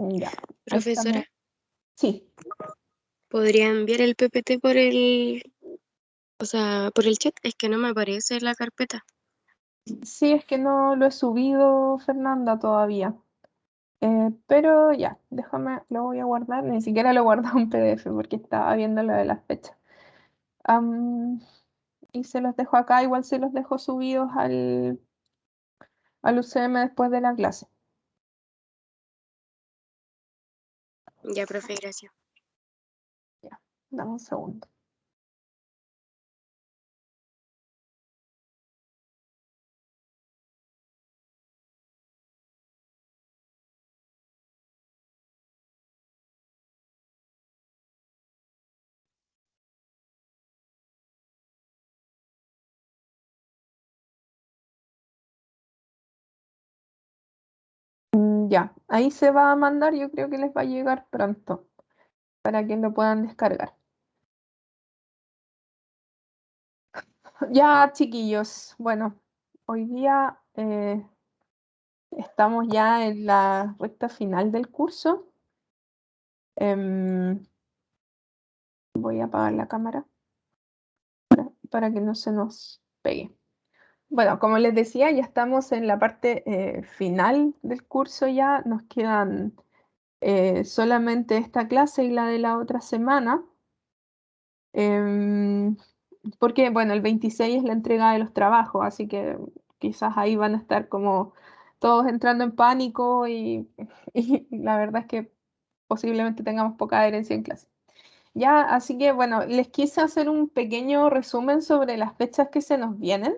Ya. Profesora, Sí. ¿podría enviar el PPT por por el chat? Es que no me aparece la carpeta. Sí, es que no lo he subido, Fernanda, todavía. Pero ya, déjame, lo voy a guardar. Ni siquiera lo he guardado en PDF porque estaba viendo lo de las fechas. Y se los dejo acá, igual se los dejo subidos al UCM después de la clase. Ya, profe, gracias. Ya, dame un segundo. Ya, ahí se va a mandar, yo creo que les va a llegar pronto para que lo puedan descargar. Ya, chiquillos, bueno, hoy día estamos ya en la recta final del curso. Voy a apagar la cámara para que no se nos pegue. Bueno, como les decía, ya estamos en la parte final del curso ya. Nos quedan solamente esta clase y la de la otra semana. Em, Porque, bueno, el 26 es la entrega de los trabajos, así que quizás ahí van a estar como todos entrando en pánico y la verdad es que posiblemente tengamos poca adherencia en clase. Ya, así que bueno, les quise hacer un pequeño resumen sobre las fechas que se nos vienen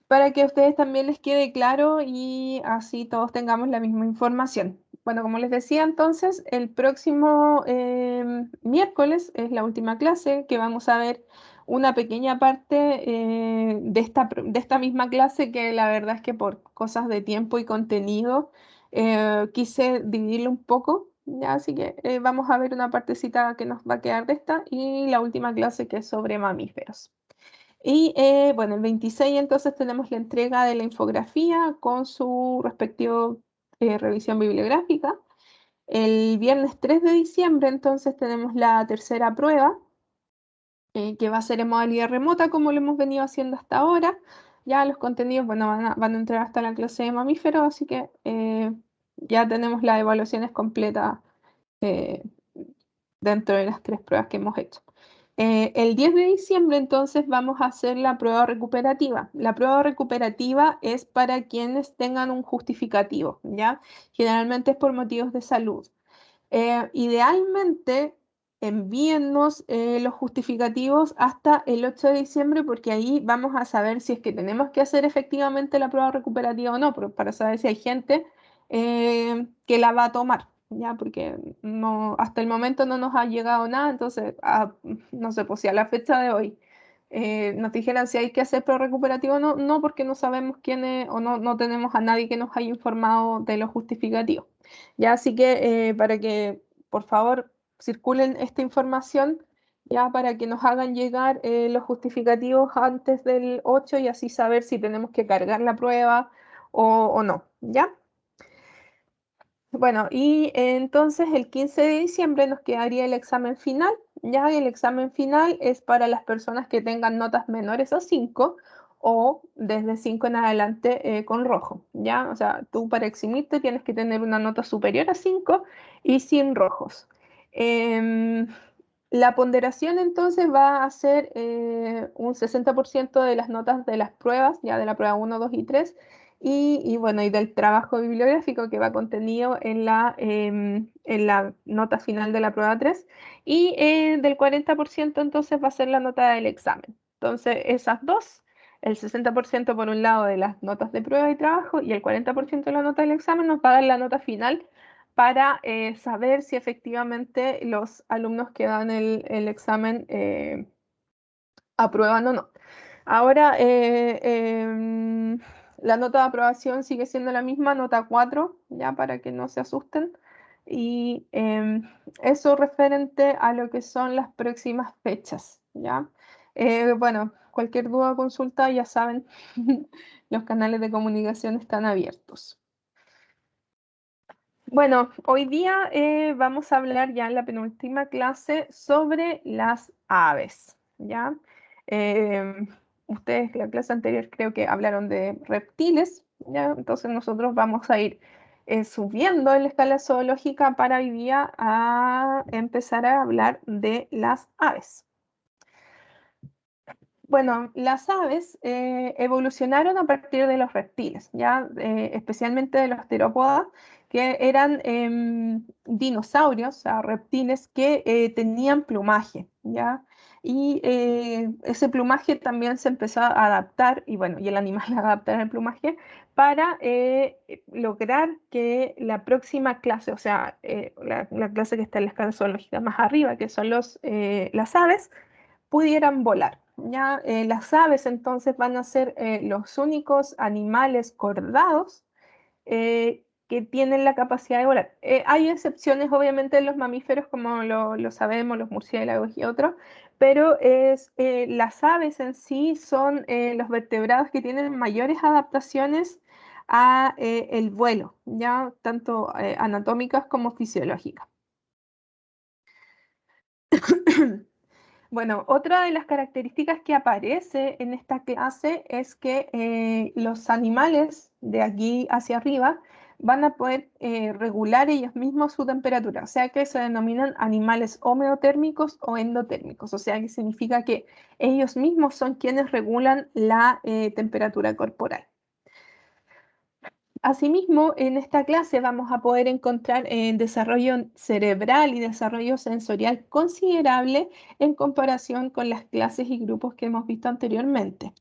para que a ustedes también les quede claro y así todos tengamos la misma información. Bueno, como les decía entonces, el próximo miércoles es la última clase que vamos a ver una pequeña parte de esta misma clase que la verdad es que por cosas de tiempo y contenido quise dividirlo un poco. Ya, así que vamos a ver una partecita que nos va a quedar de esta y la última clase que es sobre mamíferos. Y bueno, el 26 entonces tenemos la entrega de la infografía con su respectivo revisión bibliográfica. El viernes 3 de diciembre entonces tenemos la tercera prueba, que va a ser en modalidad remota como lo hemos venido haciendo hasta ahora. Ya los contenidos, bueno, van a entrar hasta la clase de mamíferos, así que ya tenemos las evaluaciones completas eh, dentro de las 3 pruebas que hemos hecho. El 10 de diciembre entonces vamos a hacer la prueba recuperativa. La prueba recuperativa es para quienes tengan un justificativo, ¿ya? Generalmente es por motivos de salud. Idealmente envíennos los justificativos hasta el 8 de diciembre porque ahí vamos a saber si es que tenemos que hacer efectivamente la prueba recuperativa o no, para saber si hay gente que la va a tomar, ¿ya? Porque no, hasta el momento no nos ha llegado nada, entonces, no sé, pues si a la fecha de hoy nos dijeran si hay que hacer prueba recuperativa o no, no, porque no sabemos quién es o no tenemos a nadie que nos haya informado de los justificativos. Ya, así que para que por favor circulen esta información, ya para que nos hagan llegar los justificativos antes del 8 y así saber si tenemos que cargar la prueba o no, ¿ya? Bueno, y entonces el 15 de diciembre nos quedaría el examen final, ya, y el examen final es para las personas que tengan notas menores a 5 o desde 5 en adelante con rojo, ya, o sea, tú para eximirte tienes que tener una nota superior a 5 y sin rojos. Em, la ponderación entonces va a ser un 60% de las notas de las pruebas, ya de la prueba 1, 2 y 3, y bueno, y del trabajo bibliográfico que va contenido en la nota final de la prueba 3, y del 40% entonces va a ser la nota del examen. Entonces, esas dos, el 60% por un lado de las notas de prueba y trabajo, y el 40% de la nota del examen nos va a dar la nota final para saber si efectivamente los alumnos que dan el examen aprueban o no. Ahora, la nota de aprobación sigue siendo la misma, nota 4, ya para que no se asusten. Y eso referente a lo que son las próximas fechas, ¿ya? Bueno, cualquier duda o consulta, ya saben, los canales de comunicación están abiertos. Bueno, hoy día vamos a hablar ya en la penúltima clase sobre las aves, ¿ya? Em, Ustedes la clase anterior creo que hablaron de reptiles, ¿ya? Entonces nosotros vamos a ir subiendo en la escala zoológica para hoy día a empezar a hablar de las aves. Bueno, las aves evolucionaron a partir de los reptiles, ¿ya? Especialmente de los terópodas, que eran dinosaurios, o sea, reptiles que tenían plumaje, ¿ya? Y ese plumaje también se empezó a adaptar, y bueno, y el animal adaptar el plumaje para lograr que la próxima clase, o sea, la clase que está en la escala zoológica más arriba, que son las aves, pudieran volar. Ya, las aves entonces van a ser los únicos animales cordados que tienen la capacidad de volar. Hay excepciones obviamente en los mamíferos como lo sabemos, los murciélagos y otros, pero las aves en sí son los vertebrados que tienen mayores adaptaciones a el vuelo, ya tanto anatómicas como fisiológicas. Bueno, otra de las características que aparece en esta clase es que los animales de aquí hacia arriba van a poder regular ellos mismos su temperatura, o sea que se denominan animales homeotérmicos o endotérmicos, o sea que significa que ellos mismos son quienes regulan la temperatura corporal. Asimismo, en esta clase vamos a poder encontrar desarrollo cerebral y desarrollo sensorial considerable en comparación con las clases y grupos que hemos visto anteriormente.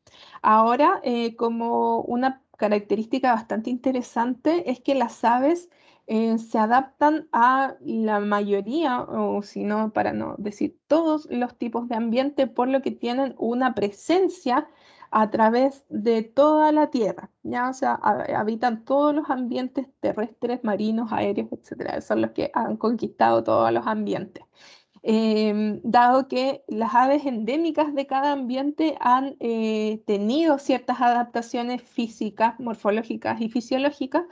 Ahora, como una característica bastante interesante es que las aves se adaptan a la mayoría, o si no, para no decir todos los tipos de ambiente, por lo que tienen una presencia a través de toda la Tierra, ¿ya? O sea, habitan todos los ambientes terrestres, marinos, aéreos, etcétera. Son los que han conquistado todos los ambientes. Dado que las aves endémicas de cada ambiente han tenido ciertas adaptaciones físicas, morfológicas y fisiológicas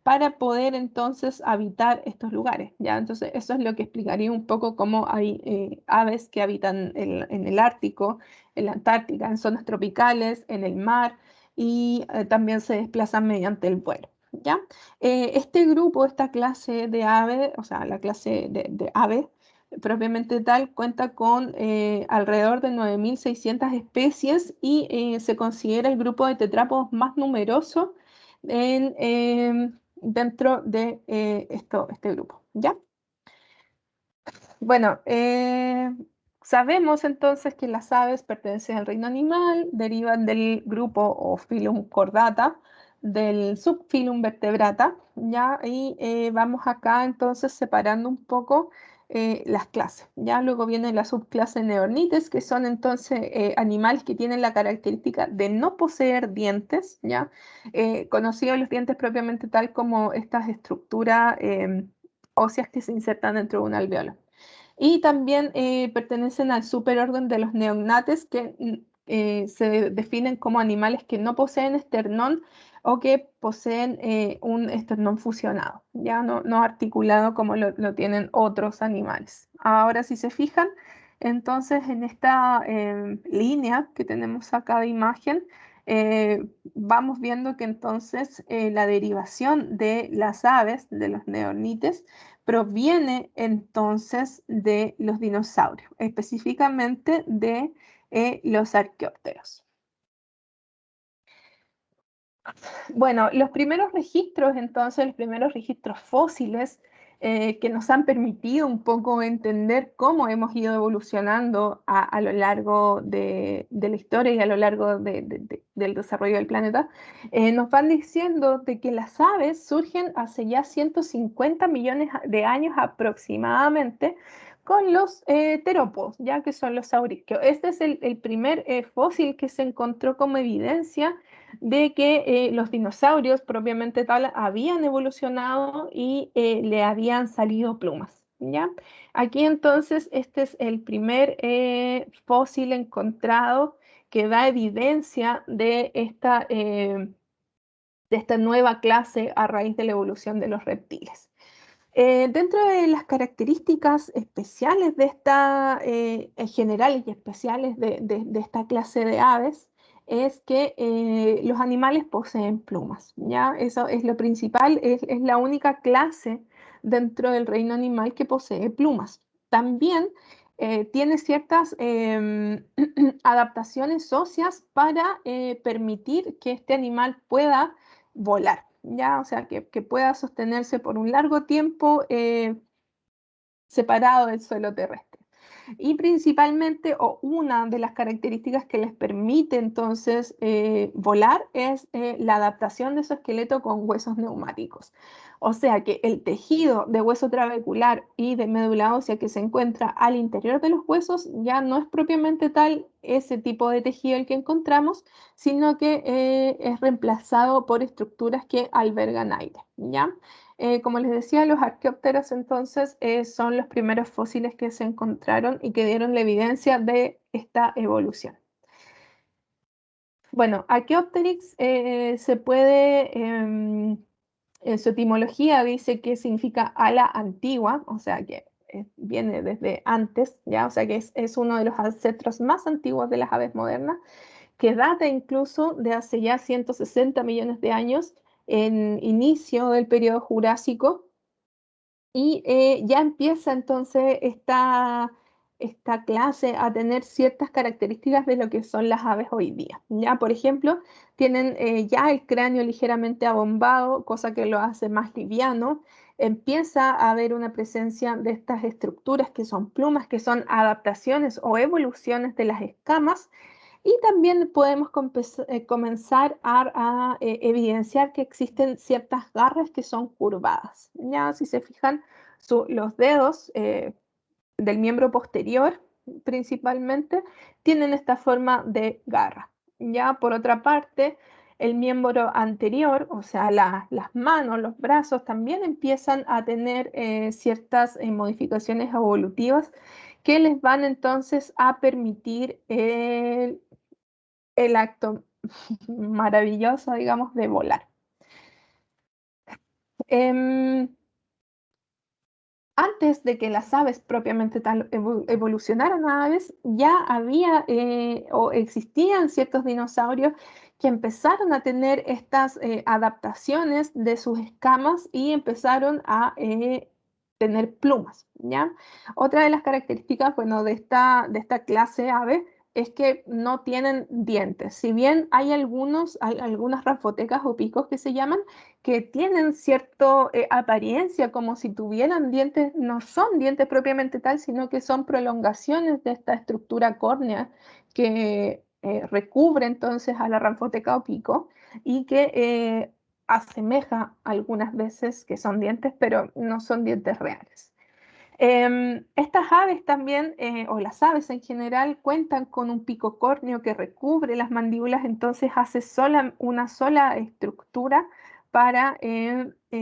para poder entonces habitar estos lugares, ¿ya? Entonces, eso es lo que explicaría un poco cómo hay aves que habitan en el Ártico, en la Antártica, en zonas tropicales, en el mar y también se desplazan mediante el vuelo, ¿ya? Este grupo, esta clase de aves, o sea, la clase de aves, propiamente tal, cuenta con alrededor de 9.600 especies y se considera el grupo de tetrápodos más numeroso dentro de este grupo, ¿ya? Bueno, sabemos entonces que las aves pertenecen al reino animal, derivan del grupo o filum Chordata, del subfilum Vertebrata, ¿ya? Y vamos acá entonces separando un poco las clases, ¿ya? Luego viene la subclase Neornites, que son entonces animales que tienen la característica de no poseer dientes, ¿ya? Conocidos los dientes propiamente tal como estas estructuras óseas que se insertan dentro de un alveolo. Y también pertenecen al superorden de los neognates, que se definen como animales que no poseen esternón o que poseen un esternón fusionado, ya no articulado como lo tienen otros animales. Ahora, si se fijan, entonces en esta línea que tenemos acá de imagen, vamos viendo que entonces la derivación de las aves, de los neornites, proviene entonces de los dinosaurios, específicamente de los arqueópteros. Bueno, los primeros registros, entonces, los primeros registros fósiles que nos han permitido un poco entender cómo hemos ido evolucionando a lo largo de la historia y a lo largo del desarrollo del planeta, nos van diciendo de que las aves surgen hace ya 150 millones de años aproximadamente con los terópodos, ya que son los saurisquios. Este es el primer fósil que se encontró como evidencia de que los dinosaurios propiamente tal habían evolucionado y le habían salido plumas, ¿ya? Aquí entonces este es el primer fósil encontrado que da evidencia de esta nueva clase a raíz de la evolución de los reptiles. Dentro de las características especiales de esta, generales y especiales de esta clase de aves, es que los animales poseen plumas, ¿ya? Eso es lo principal, es la única clase dentro del reino animal que posee plumas. También tiene ciertas adaptaciones óseas para permitir que este animal pueda volar, ¿ya? O sea, que pueda sostenerse por un largo tiempo separado del suelo terrestre. Y principalmente, o una de las características que les permite entonces volar es la adaptación de su esqueleto con huesos neumáticos. O sea que el tejido de hueso trabecular y de médula ósea que se encuentra al interior de los huesos ya no es propiamente tal ese tipo de tejido el que encontramos, sino que es reemplazado por estructuras que albergan aire, ¿ya? Como les decía, los arqueópteros entonces son los primeros fósiles que se encontraron y que dieron la evidencia de esta evolución. Bueno, Archaeopteryx se puede, en su etimología dice que significa ala antigua, o sea que viene desde antes, ¿ya? O sea que es uno de los ancestros más antiguos de las aves modernas, que data incluso de hace ya 160 millones de años, en inicio del periodo Jurásico. Y ya empieza entonces esta clase a tener ciertas características de lo que son las aves hoy día. Ya, por ejemplo, tienen ya el cráneo ligeramente abombado, cosa que lo hace más liviano. Empieza a haber una presencia de estas estructuras que son plumas, que son adaptaciones o evoluciones de las escamas. Y también podemos comenzar a evidenciar que existen ciertas garras que son curvadas. Ya, si se fijan, los dedos del miembro posterior principalmente tienen esta forma de garra. Ya, por otra parte, el miembro anterior, o sea, las manos, los brazos, también empiezan a tener ciertas modificaciones evolutivas que les van entonces a permitir el acto maravilloso, digamos, de volar. Em, Antes de que las aves propiamente tal evolucionaran a aves, ya había o existían ciertos dinosaurios que empezaron a tener estas adaptaciones de sus escamas y empezaron a tener plumas, ¿ya? Otra de las características, bueno, de esta clase ave es que no tienen dientes. Si bien hay algunas ranfotecas o picos que se llaman, que tienen cierta apariencia como si tuvieran dientes, no son dientes propiamente tal, sino que son prolongaciones de esta estructura córnea que recubre entonces a la ranfoteca o pico y que asemeja algunas veces que son dientes, pero no son dientes reales. Estas aves también, o las aves en general, cuentan con un pico córneo que recubre las mandíbulas, entonces hace una sola estructura para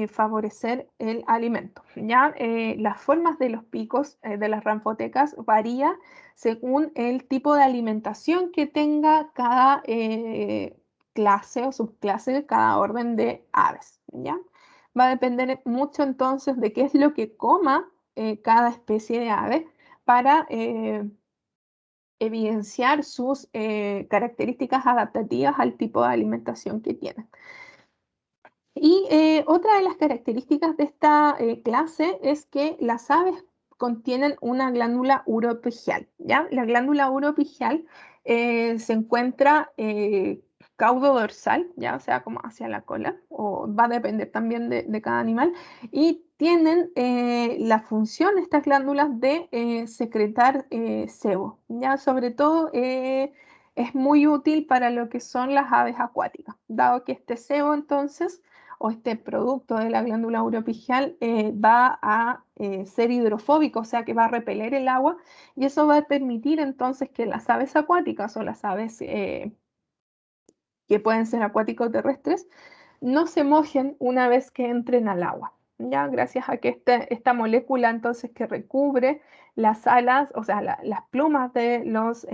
favorecer el alimento. ¿Ya? Las formas de los picos de las ranfotecas varía según el tipo de alimentación que tenga cada clase o subclase de cada orden de aves. ¿Ya? Va a depender mucho entonces de qué es lo que coma cada especie de ave para evidenciar sus características adaptativas al tipo de alimentación que tienen. Y otra de las características de esta clase es que las aves contienen una glándula uropigial, ¿ya? La glándula uropigial se encuentra caudo dorsal, ¿ya? O sea, como hacia la cola, o va a depender también de cada animal, y tienen la función, estas glándulas, de secretar sebo, ¿ya? Sobre todo es muy útil para lo que son las aves acuáticas, dado que este sebo entonces o este producto de la glándula uropigial va a ser hidrofóbico, o sea que va a repeler el agua y eso va a permitir entonces que las aves acuáticas o las aves que pueden ser acuáticos terrestres no se mojen una vez que entren al agua. ¿Ya? Gracias a que esta molécula entonces que recubre las alas, o sea, las plumas de los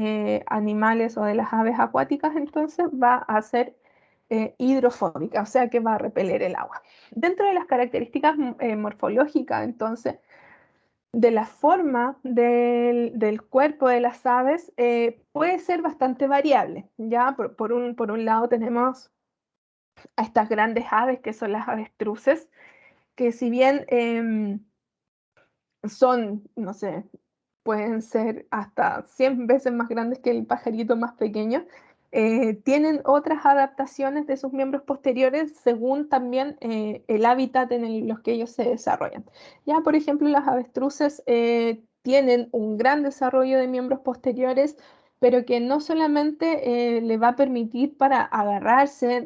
animales o de las aves acuáticas, entonces va a hacer hidrofóbica, o sea que va a repeler el agua. Dentro de las características morfológicas, entonces, de la forma del cuerpo de las aves, puede ser bastante variable. Ya por un lado tenemos a estas grandes aves que son las avestruces, que si bien son, no sé, pueden ser hasta 100 veces más grandes que el pajarito más pequeño, tienen otras adaptaciones de sus miembros posteriores según también el hábitat en los que ellos se desarrollan. Ya, por ejemplo, las avestruces tienen un gran desarrollo de miembros posteriores, pero que no solamente le va a permitir para agarrarse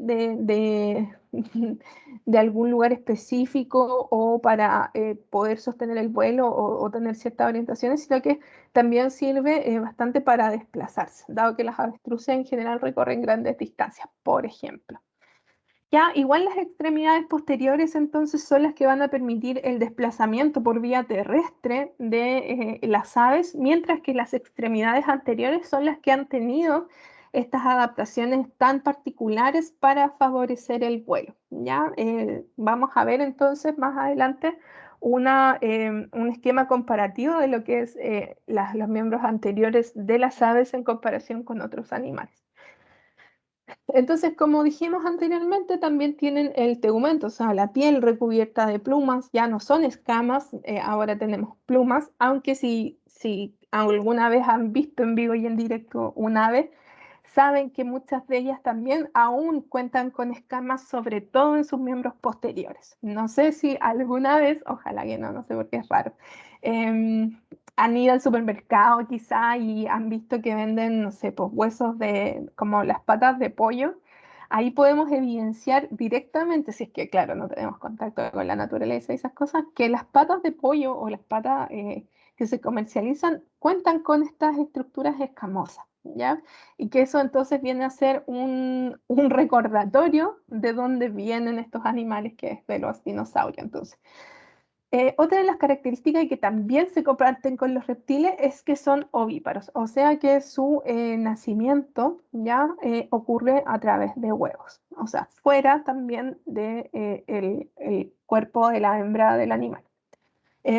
de algún lugar específico o para poder sostener el vuelo o tener ciertas orientaciones, sino que también sirve bastante para desplazarse, dado que las avestruces en general recorren grandes distancias, por ejemplo. Ya, igual las extremidades posteriores entonces son las que van a permitir el desplazamiento por vía terrestre de las aves, mientras que las extremidades anteriores son las que han tenido estas adaptaciones tan particulares para favorecer el vuelo. Ya, vamos a ver entonces más adelante un esquema comparativo de lo que es los miembros anteriores de las aves en comparación con otros animales. Entonces, como dijimos anteriormente, también tienen el tegumento, o sea, la piel recubierta de plumas, ya no son escamas, ahora tenemos plumas, aunque si alguna vez han visto en vivo y en directo un ave, saben que muchas de ellas también aún cuentan con escamas, sobre todo en sus miembros posteriores. No sé si alguna vez, ojalá que no, no sé por qué es raro, eh, han ido al supermercado quizá y han visto que venden, no sé, pues huesos de, como las patas de pollo. Ahí podemos evidenciar directamente, si es que, claro, no tenemos contacto con la naturaleza y esas cosas, que las patas de pollo o las patas que se comercializan cuentan con estas estructuras escamosas, ¿ya? Y que eso entonces viene a ser un recordatorio de dónde vienen estos animales, que es de los dinosaurios. Entonces, otra de las características que también se comparten con los reptiles es que son ovíparos, o sea que su nacimiento ya ocurre a través de huevos, o sea, fuera también el cuerpo de la hembra del animal.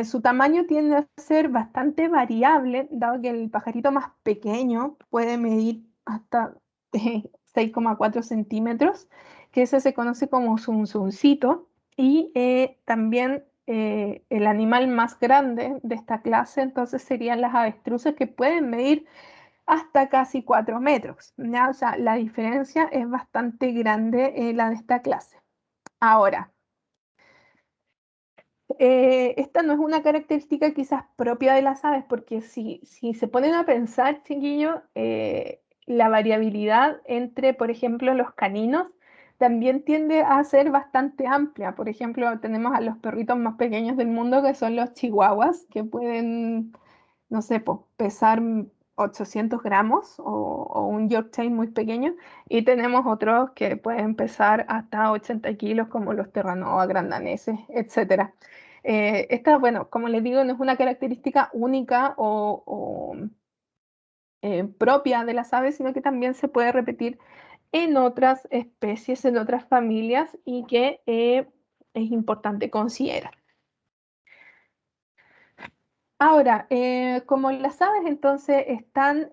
Su tamaño tiende a ser bastante variable, dado que el pajarito más pequeño puede medir hasta 6,4 centímetros, que ese se conoce como zunzuncito, y también el animal más grande de esta clase entonces serían las avestruces, que pueden medir hasta casi 4 metros, ¿ya? O sea, la diferencia es bastante grande la de esta clase. Ahora, esta no es una característica quizás propia de las aves, porque si se ponen a pensar, chiquillos, la variabilidad entre, por ejemplo, los caninos también tiende a ser bastante amplia. Por ejemplo, tenemos a los perritos más pequeños del mundo, que son los chihuahuas, que pueden, no sé, pesar 800 gramos o un Yorkshire muy pequeño, y tenemos otros que pueden pesar hasta 80 kilos, como los terranova grandaneses, etcétera. Esta, bueno, como les digo, no es una característica única o propia de las aves, sino que también se puede repetir en otras especies, en otras familias, y que es importante considerar. Ahora, como las aves entonces están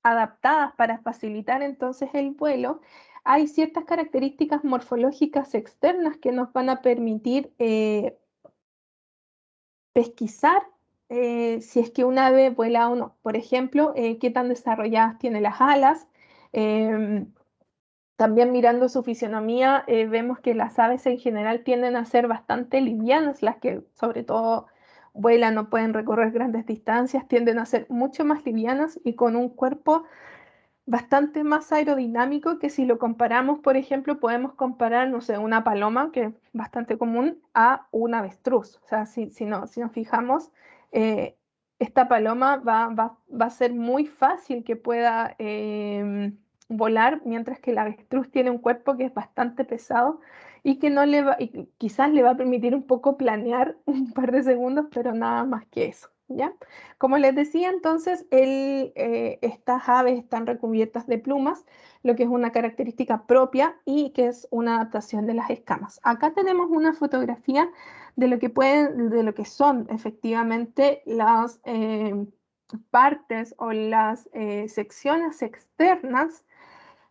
adaptadas para facilitar entonces el vuelo, hay ciertas características morfológicas externas que nos van a permitir pesquisar si es que un ave vuela o no. Por ejemplo, qué tan desarrolladas tiene las alas. Eh, También mirando su fisionomía, vemos que las aves en general tienden a ser bastante livianas, las que sobre todo vuelan o pueden recorrer grandes distancias, tienden a ser mucho más livianas y con un cuerpo bastante más aerodinámico, que si lo comparamos, por ejemplo, podemos comparar, no sé, una paloma, que es bastante común, a un avestruz. O sea, si nos fijamos, eh, esta paloma va a ser muy fácil que pueda volar, mientras que el avestruz tiene un cuerpo que es bastante pesado y que no le va, y quizás le va a permitir un poco planear un par de segundos, pero nada más que eso. ¿ya? Como les decía, entonces, estas aves están recubiertas de plumas, lo que es una característica propia y que es una adaptación de las escamas. Acá tenemos una fotografía de lo que de lo que son efectivamente las partes o las secciones externas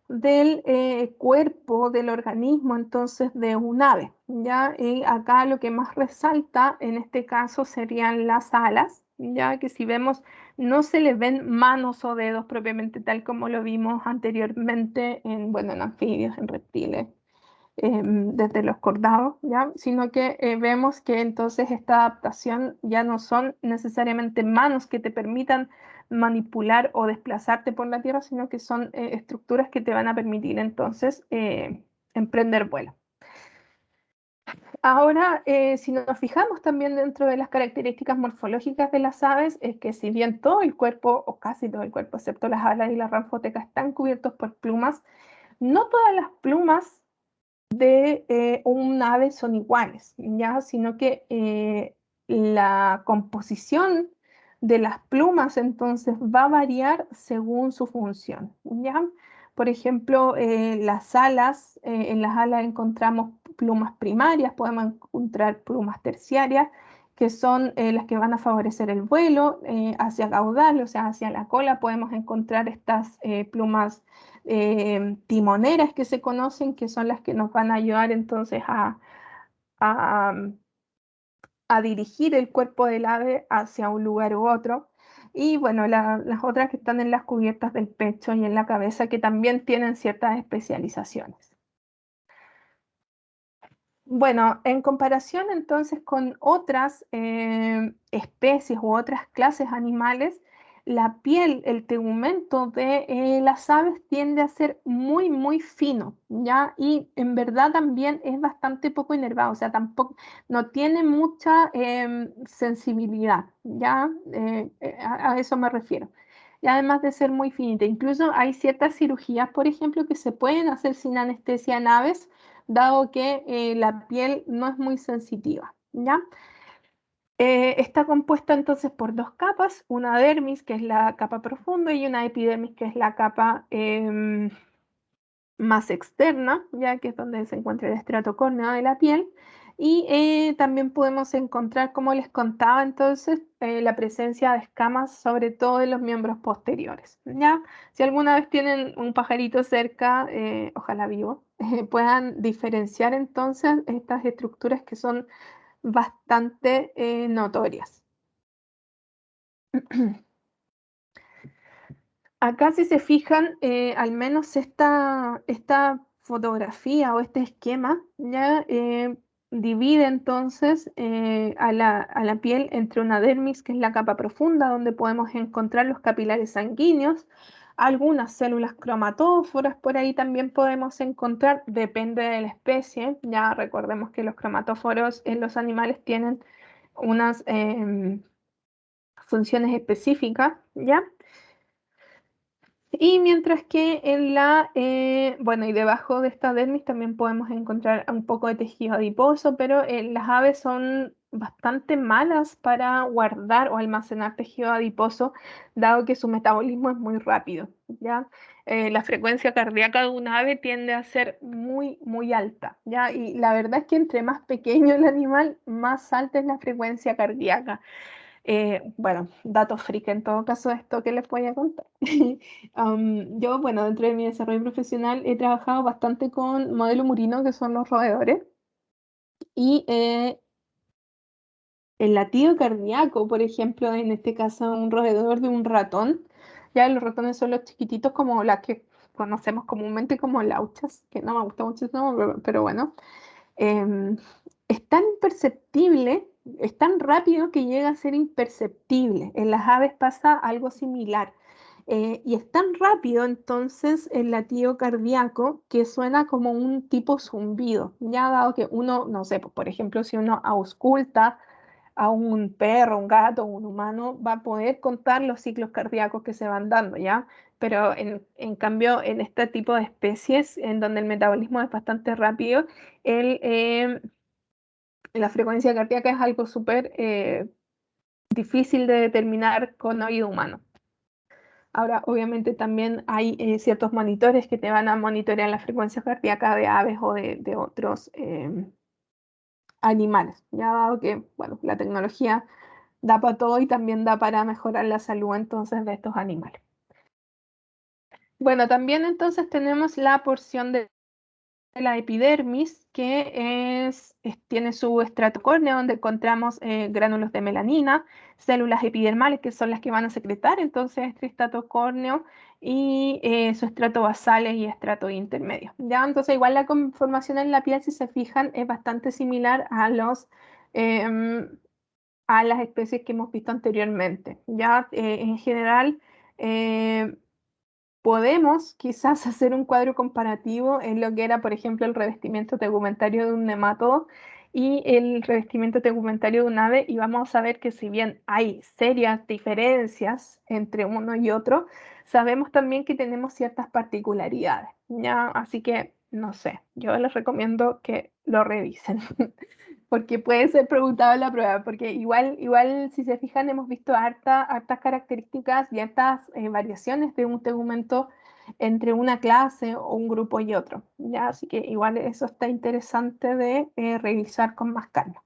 del cuerpo, del organismo, entonces, de un ave, ¿ya? Y acá lo que más resalta en este caso serían las alas, ya que si vemos no se le ven manos o dedos propiamente tal como lo vimos anteriormente en, bueno, en anfibios, en reptiles, desde los cordados, ¿ya? Sino que vemos que entonces esta adaptación ya no son necesariamente manos que te permitan manipular o desplazarte por la tierra, sino que son estructuras que te van a permitir entonces emprender vuelo. Ahora, si nos fijamos también dentro de las características morfológicas de las aves, es que si bien todo el cuerpo, o casi todo el cuerpo, excepto las alas y la ranfoteca, están cubiertos por plumas, no todas las plumas de un ave son iguales, ¿ya? Sino que la composición de las plumas entonces va a variar según su función, ¿ya? Por ejemplo, en las alas encontramos plumas primarias, podemos encontrar plumas terciarias, que son las que van a favorecer el vuelo hacia caudal, o sea, hacia la cola, podemos encontrar estas plumas timoneras que se conocen, que son las que nos van a ayudar entonces a, a dirigir el cuerpo del ave hacia un lugar u otro. Y bueno, las otras que están en las cubiertas del pecho y en la cabeza, que también tienen ciertas especializaciones. Bueno, en comparación entonces con otras especies u otras clases animales, la piel, el tegumento de las aves tiende a ser muy, muy fino, ¿ya? Y en verdad también es bastante poco inervado, o sea, tampoco, no tiene mucha sensibilidad, ¿ya? A eso me refiero. Y además de ser muy finita, incluso hay ciertas cirugías, por ejemplo, que se pueden hacer sin anestesia en aves, dado que la piel no es muy sensitiva, ¿ya? Está compuesta entonces por dos capas, una dermis, que es la capa profunda, y una epidermis, que es la capa más externa, ya que es donde se encuentra el estrato córneo de la piel. Y también podemos encontrar, como les contaba entonces, la presencia de escamas, sobre todo en los miembros posteriores, ¿ya? Si alguna vez tienen un pajarito cerca, ojalá vivo, puedan diferenciar entonces estas estructuras que son bastante notorias. Acá si se fijan, al menos esta fotografía o este esquema ya divide entonces a la piel entre una dermis, que es la capa profunda, donde podemos encontrar los capilares sanguíneos, algunas células cromatóforas por ahí también podemos encontrar, depende de la especie. Ya recordemos que los cromatóforos en los animales tienen unas funciones específicas, ¿ya? Y mientras que bueno, y debajo de esta dermis también podemos encontrar un poco de tejido adiposo, pero las aves son bastante malas para guardar o almacenar tejido adiposo, dado que su metabolismo es muy rápido, ¿ya? La frecuencia cardíaca de un ave tiende a ser muy, muy alta, ¿ya? Y la verdad es que entre más pequeño el animal, más alta es la frecuencia cardíaca. Bueno, datos freak en todo caso esto que les voy a contar. Yo, bueno, dentro de mi desarrollo profesional he trabajado bastante con modelo murino, que son los roedores, y el latido cardíaco, por ejemplo, en este caso un roedor de un ratón, ya los ratones son los chiquititos como las que conocemos comúnmente como lauchas, que no me gusta mucho eso, pero bueno, em, es tan imperceptible, es tan rápido que llega a ser imperceptible. En las aves pasa algo similar. Y es tan rápido entonces el latido cardíaco que suena como un tipo zumbido. Ya dado que uno, no sé, pues, por ejemplo, si uno ausculta a un perro, un gato, un humano, va a poder contar los ciclos cardíacos que se van dando, ¿ya? Pero en cambio, en este tipo de especies, en donde el metabolismo es bastante rápido, el, la frecuencia cardíaca es algo súper difícil de determinar con oído humano. Ahora, obviamente también hay ciertos monitores que te van a monitorear la frecuencia cardíaca de aves o de otros animales, ya dado que, bueno, la tecnología da para todo y también da para mejorar la salud entonces de estos animales. Bueno, también entonces tenemos la porción de la epidermis, que tiene su estrato córneo, donde encontramos gránulos de melanina, células epidermales, que son las que van a secretar entonces este estrato córneo, y su estrato basales y estrato intermedio. ¿Ya? Entonces, igual la conformación en la piel, si se fijan, es bastante similar em, a las especies que hemos visto anteriormente. Ya, en general, eh, podemos quizás hacer un cuadro comparativo en lo que era, por ejemplo, el revestimiento tegumentario de un nematodo y el revestimiento tegumentario de un ave, y vamos a ver que si bien hay serias diferencias entre uno y otro, sabemos también que tenemos ciertas particularidades, ¿ya? Así que, no sé, yo les recomiendo que lo revisen. Porque puede ser preguntado en la prueba, porque igual si se fijan hemos visto hartas características y hartas variaciones de un tegumento entre una clase o un grupo y otro, ¿ya? Así que igual eso está interesante de revisar con más calma.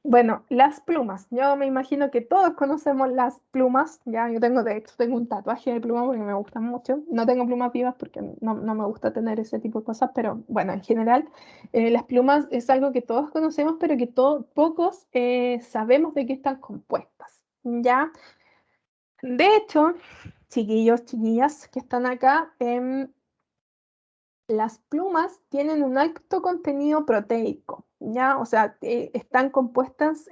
Bueno, las plumas. Yo me imagino que todos conocemos las plumas. Ya, yo tengo, de hecho, tengo un tatuaje de plumas porque me gustan mucho. No tengo plumas vivas porque no me gusta tener ese tipo de cosas, pero bueno, en general, las plumas es algo que todos conocemos, pero que pocos sabemos de qué están compuestas. Ya, de hecho, chiquillos, chiquillas que están acá, las plumas tienen un alto contenido proteico, ¿ya? O sea, están compuestas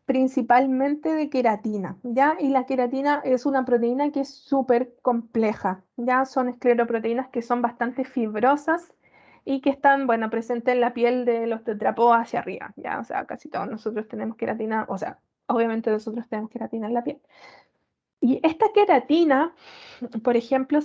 principalmente de queratina, ¿ya? Y la queratina es una proteína que es súper compleja, ¿ya? Son escleroproteínas que son bastante fibrosas y que están, bueno, presentes en la piel de los tetrápodos hacia arriba, ¿ya? O sea, casi todos nosotros tenemos queratina, o sea, obviamente nosotros tenemos queratina en la piel. Y esta queratina, por ejemplo,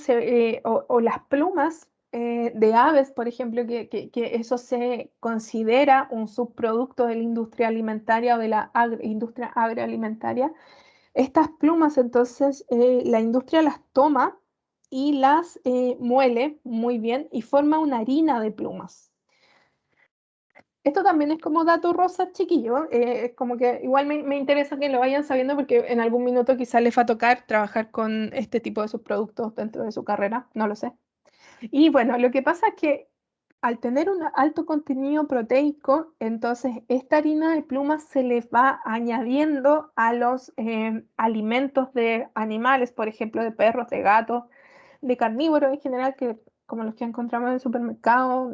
o las plumas de aves, por ejemplo, que eso se considera un subproducto de la industria alimentaria o de la industria agroalimentaria, estas plumas entonces la industria las toma y las muele muy bien y forma una harina de plumas. Esto también es como dato rosa, chiquillo. Es como que igual me interesa que lo vayan sabiendo porque en algún minuto quizás les va a tocar trabajar con este tipo de subproductos dentro de su carrera, no lo sé. Y bueno, lo que pasa es que al tener un alto contenido proteico, entonces esta harina de plumas se les va añadiendo a los alimentos de animales, por ejemplo, de perros, de gatos, de carnívoros en general, que como los que encontramos en el supermercado,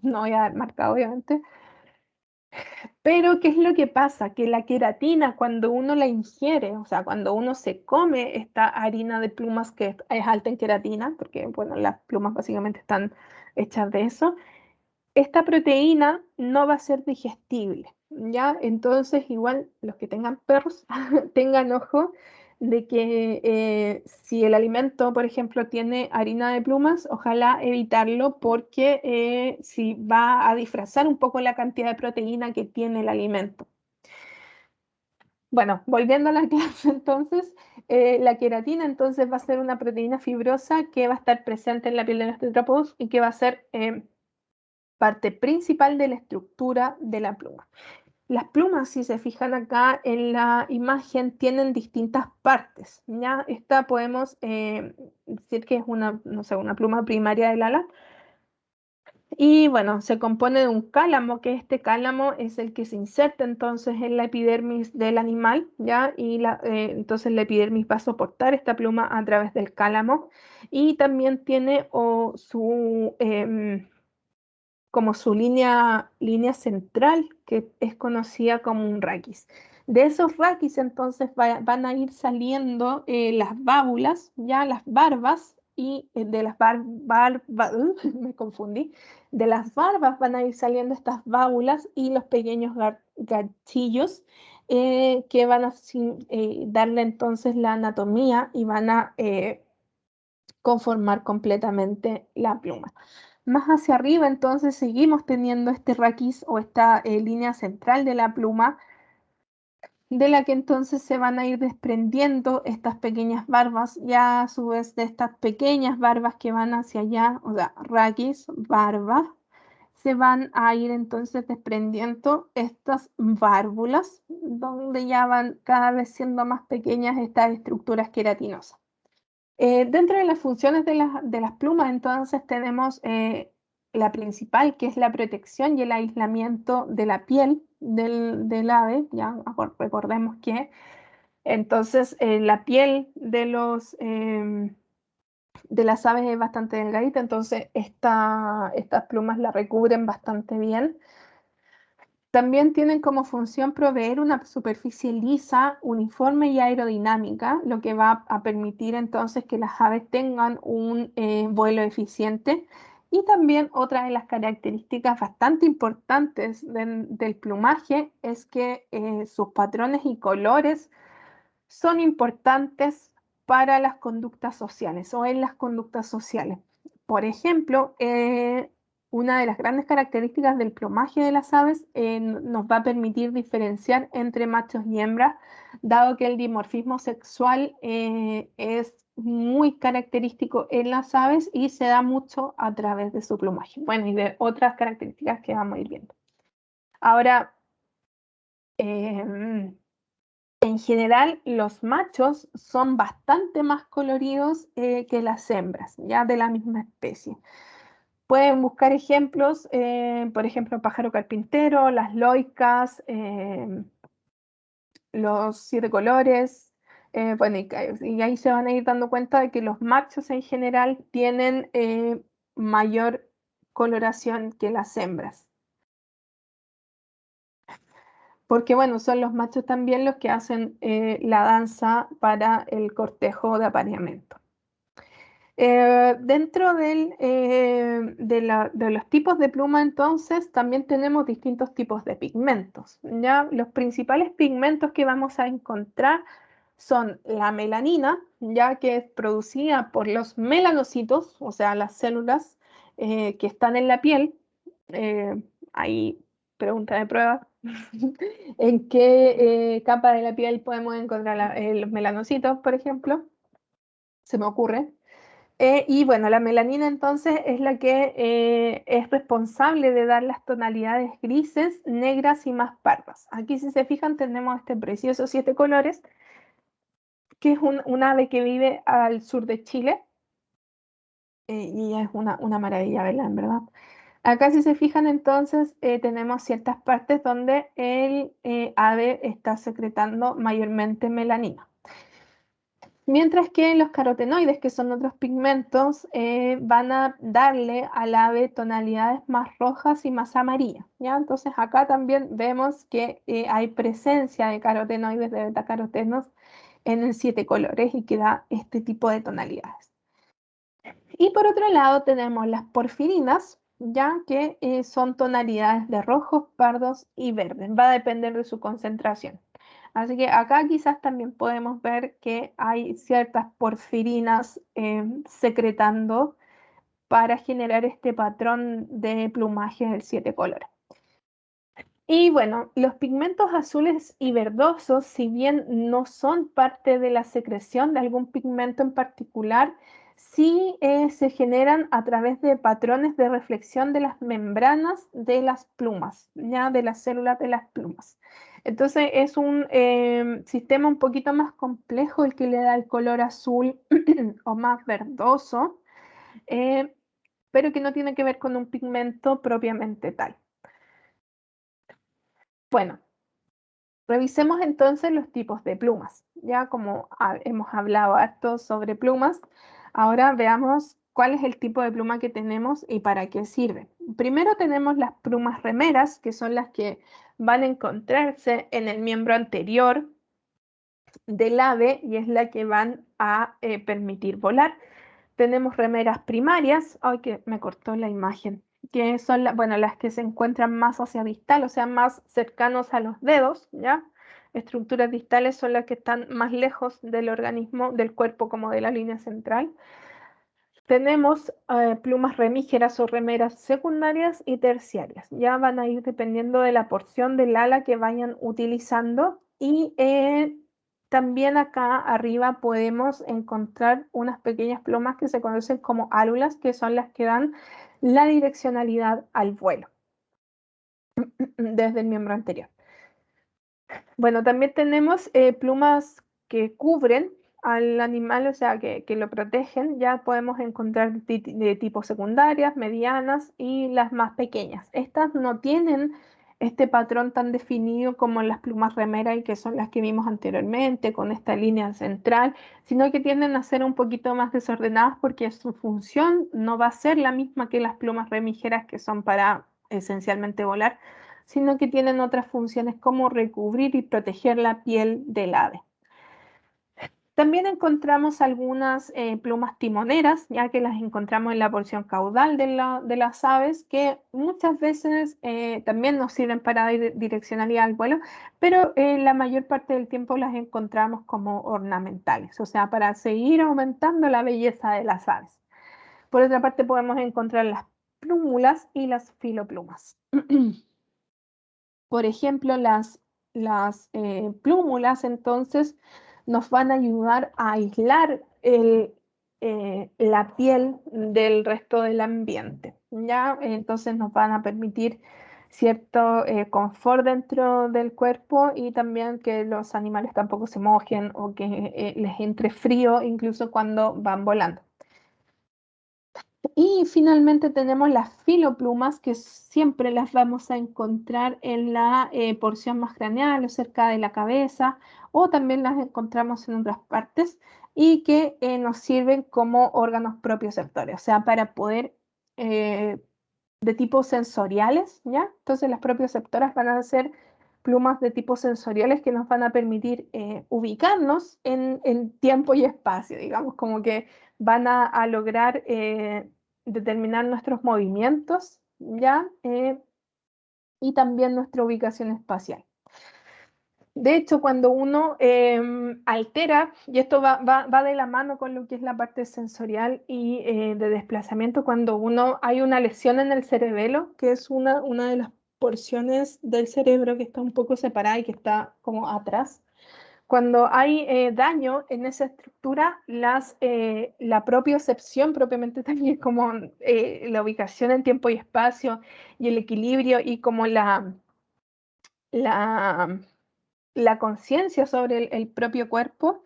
no voy a dar marca obviamente. Pero, ¿qué es lo que pasa? Que la queratina, cuando uno la ingiere, o sea, cuando uno se come esta harina de plumas que es alta en queratina, porque, bueno, las plumas básicamente están hechas de eso, esta proteína no va a ser digestible, ¿ya? Entonces, igual los que tengan perros, tengan ojo de que si el alimento, por ejemplo, tiene harina de plumas, ojalá evitarlo porque si va a disfrazar un poco la cantidad de proteína que tiene el alimento. Bueno, volviendo a la clase, entonces, la queratina entonces va a ser una proteína fibrosa que va a estar presente en la piel de los tetrápodos y que va a ser parte principal de la estructura de la pluma. Las plumas, si se fijan acá en la imagen, tienen distintas partes, ¿ya? Esta podemos decir que es una, no sé, una pluma primaria del ala. Y bueno, se compone de un cálamo, que este cálamo es el que se inserta entonces en la epidermis del animal, ¿ya? Y entonces la epidermis va a soportar esta pluma a través del cálamo. Y también tiene como su línea central, que es conocida como un raquis. De esos raquis entonces van a ir saliendo las vábulas, ya las barbas, y de las me confundí, de las barbas van a ir saliendo estas vábulas y los pequeños ganchillos que van a darle entonces la anatomía y van a conformar completamente la pluma. Más hacia arriba, entonces, seguimos teniendo este raquis o esta línea central de la pluma, de la que entonces se van a ir desprendiendo estas pequeñas barbas, ya a su vez de estas pequeñas barbas que van hacia allá, o sea, raquis, barba, se van a ir entonces desprendiendo estas válvulas, donde ya van cada vez siendo más pequeñas estas estructuras queratinosas. Dentro de las funciones de las plumas, entonces tenemos la principal, que es la protección y el aislamiento de la piel del ave. Ya recordemos que entonces la piel de las aves es bastante delgadita, entonces estas plumas la recubren bastante bien. También tienen como función proveer una superficie lisa, uniforme y aerodinámica, lo que va a permitir entonces que las aves tengan un vuelo eficiente. Y también otra de las características bastante importantes del plumaje es que sus patrones y colores son importantes para las conductas sociales o en las conductas sociales. Por ejemplo, una de las grandes características del plumaje de las aves nos va a permitir diferenciar entre machos y hembras, dado que el dimorfismo sexual es muy característico en las aves y se da mucho a través de su plumaje. Bueno, y de otras características que vamos a ir viendo. Ahora, en general, los machos son bastante más coloridos que las hembras, ya de la misma especie. Pueden buscar ejemplos, por ejemplo, pájaro carpintero, las loicas, los siete colores. Bueno, y ahí se van a ir dando cuenta de que los machos en general tienen mayor coloración que las hembras. Porque bueno, son los machos también los que hacen la danza para el cortejo de apareamiento. Dentro de los tipos de pluma, entonces, también tenemos distintos tipos de pigmentos. ¿Ya? Los principales pigmentos que vamos a encontrar son la melanina, ya que es producida por los melanocitos, o sea, las células que están en la piel. Ahí, pregunta de prueba. ¿En qué capa de la piel podemos encontrar los melanocitos, por ejemplo? Se me ocurre. Y bueno, la melanina entonces es la que es responsable de dar las tonalidades grises, negras y más pardas. Aquí si se fijan tenemos este precioso siete colores, que es un ave que vive al sur de Chile. Y es una maravilla verla, en verdad. Acá si se fijan entonces tenemos ciertas partes donde el ave está secretando mayormente melanina. Mientras que los carotenoides, que son otros pigmentos, van a darle al ave tonalidades más rojas y más amarillas, ¿ya? Entonces acá también vemos que hay presencia de carotenoides, de betacarotenos en el siete colores y que da este tipo de tonalidades. Y por otro lado tenemos las porfirinas, ya que son tonalidades de rojos, pardos y verdes. Va a depender de su concentración. Así que acá quizás también podemos ver que hay ciertas porfirinas secretando para generar este patrón de plumaje del siete colores. Y bueno, los pigmentos azules y verdosos, si bien no son parte de la secreción de algún pigmento en particular, sí se generan a través de patrones de reflexión de las membranas de las plumas, ya de las células de las plumas. Entonces es un sistema un poquito más complejo el que le da el color azul o más verdoso, eh, pero que no tiene que ver con un pigmento propiamente tal. Bueno, revisemos entonces los tipos de plumas. Ya como hemos hablado harto sobre plumas, ahora veamos cuál es el tipo de pluma que tenemos y para qué sirve. Primero tenemos las plumas remeras, que son las que van a encontrarse en el miembro anterior del ave y es la que van a permitir volar. Tenemos remeras primarias, ay que me cortó la imagen, que son las que se encuentran más hacia distal, o sea, más cercanos a los dedos, ¿ya? Estructuras distales son las que están más lejos del organismo, del cuerpo como de la línea central. Tenemos plumas remígeras o remeras secundarias y terciarias. Ya van a ir dependiendo de la porción del ala que vayan utilizando Y también acá arriba podemos encontrar unas pequeñas plumas que se conocen como álulas, que son las que dan la direccionalidad al vuelo desde el miembro anterior. Bueno, también tenemos plumas que cubren al animal, o sea, que lo protegen. Ya podemos encontrar de tipo secundarias, medianas y las más pequeñas. Estas no tienen este patrón tan definido como las plumas remera y que son las que vimos anteriormente, con esta línea central, sino que tienden a ser un poquito más desordenadas porque su función no va a ser la misma que las plumas remijeras, que son para esencialmente volar, sino que tienen otras funciones como recubrir y proteger la piel del ave. También encontramos algunas plumas timoneras, ya que las encontramos en la porción caudal de las aves, que muchas veces también nos sirven para dar direccionalidad al vuelo, pero la mayor parte del tiempo las encontramos como ornamentales, o sea, para seguir aumentando la belleza de las aves. Por otra parte, podemos encontrar las plúmulas y las filoplumas. Por ejemplo, las plúmulas entonces nos van a ayudar a aislar la piel del resto del ambiente, ¿ya? Entonces nos van a permitir cierto confort dentro del cuerpo y también que los animales tampoco se mojen o que les entre frío incluso cuando van volando. Y finalmente tenemos las filoplumas, que siempre las vamos a encontrar en la porción más craneal o cerca de la cabeza, o también las encontramos en otras partes y que nos sirven como órganos propioceptores, o sea, para poder de tipo sensoriales, ¿ya? Entonces las propioceptoras van a ser plumas de tipo sensoriales que nos van a permitir ubicarnos en tiempo y espacio, digamos, como que van a lograr determinar nuestros movimientos, ¿ya? Y también nuestra ubicación espacial. De hecho, cuando uno altera, y esto va de la mano con lo que es la parte sensorial y de desplazamiento, cuando hay una lesión en el cerebelo, que es una de las porciones del cerebro que está un poco separada y que está como atrás. Cuando hay daño en esa estructura, la propiocepción propiamente también como la ubicación en tiempo y espacio y el equilibrio y como la la conciencia sobre el propio cuerpo,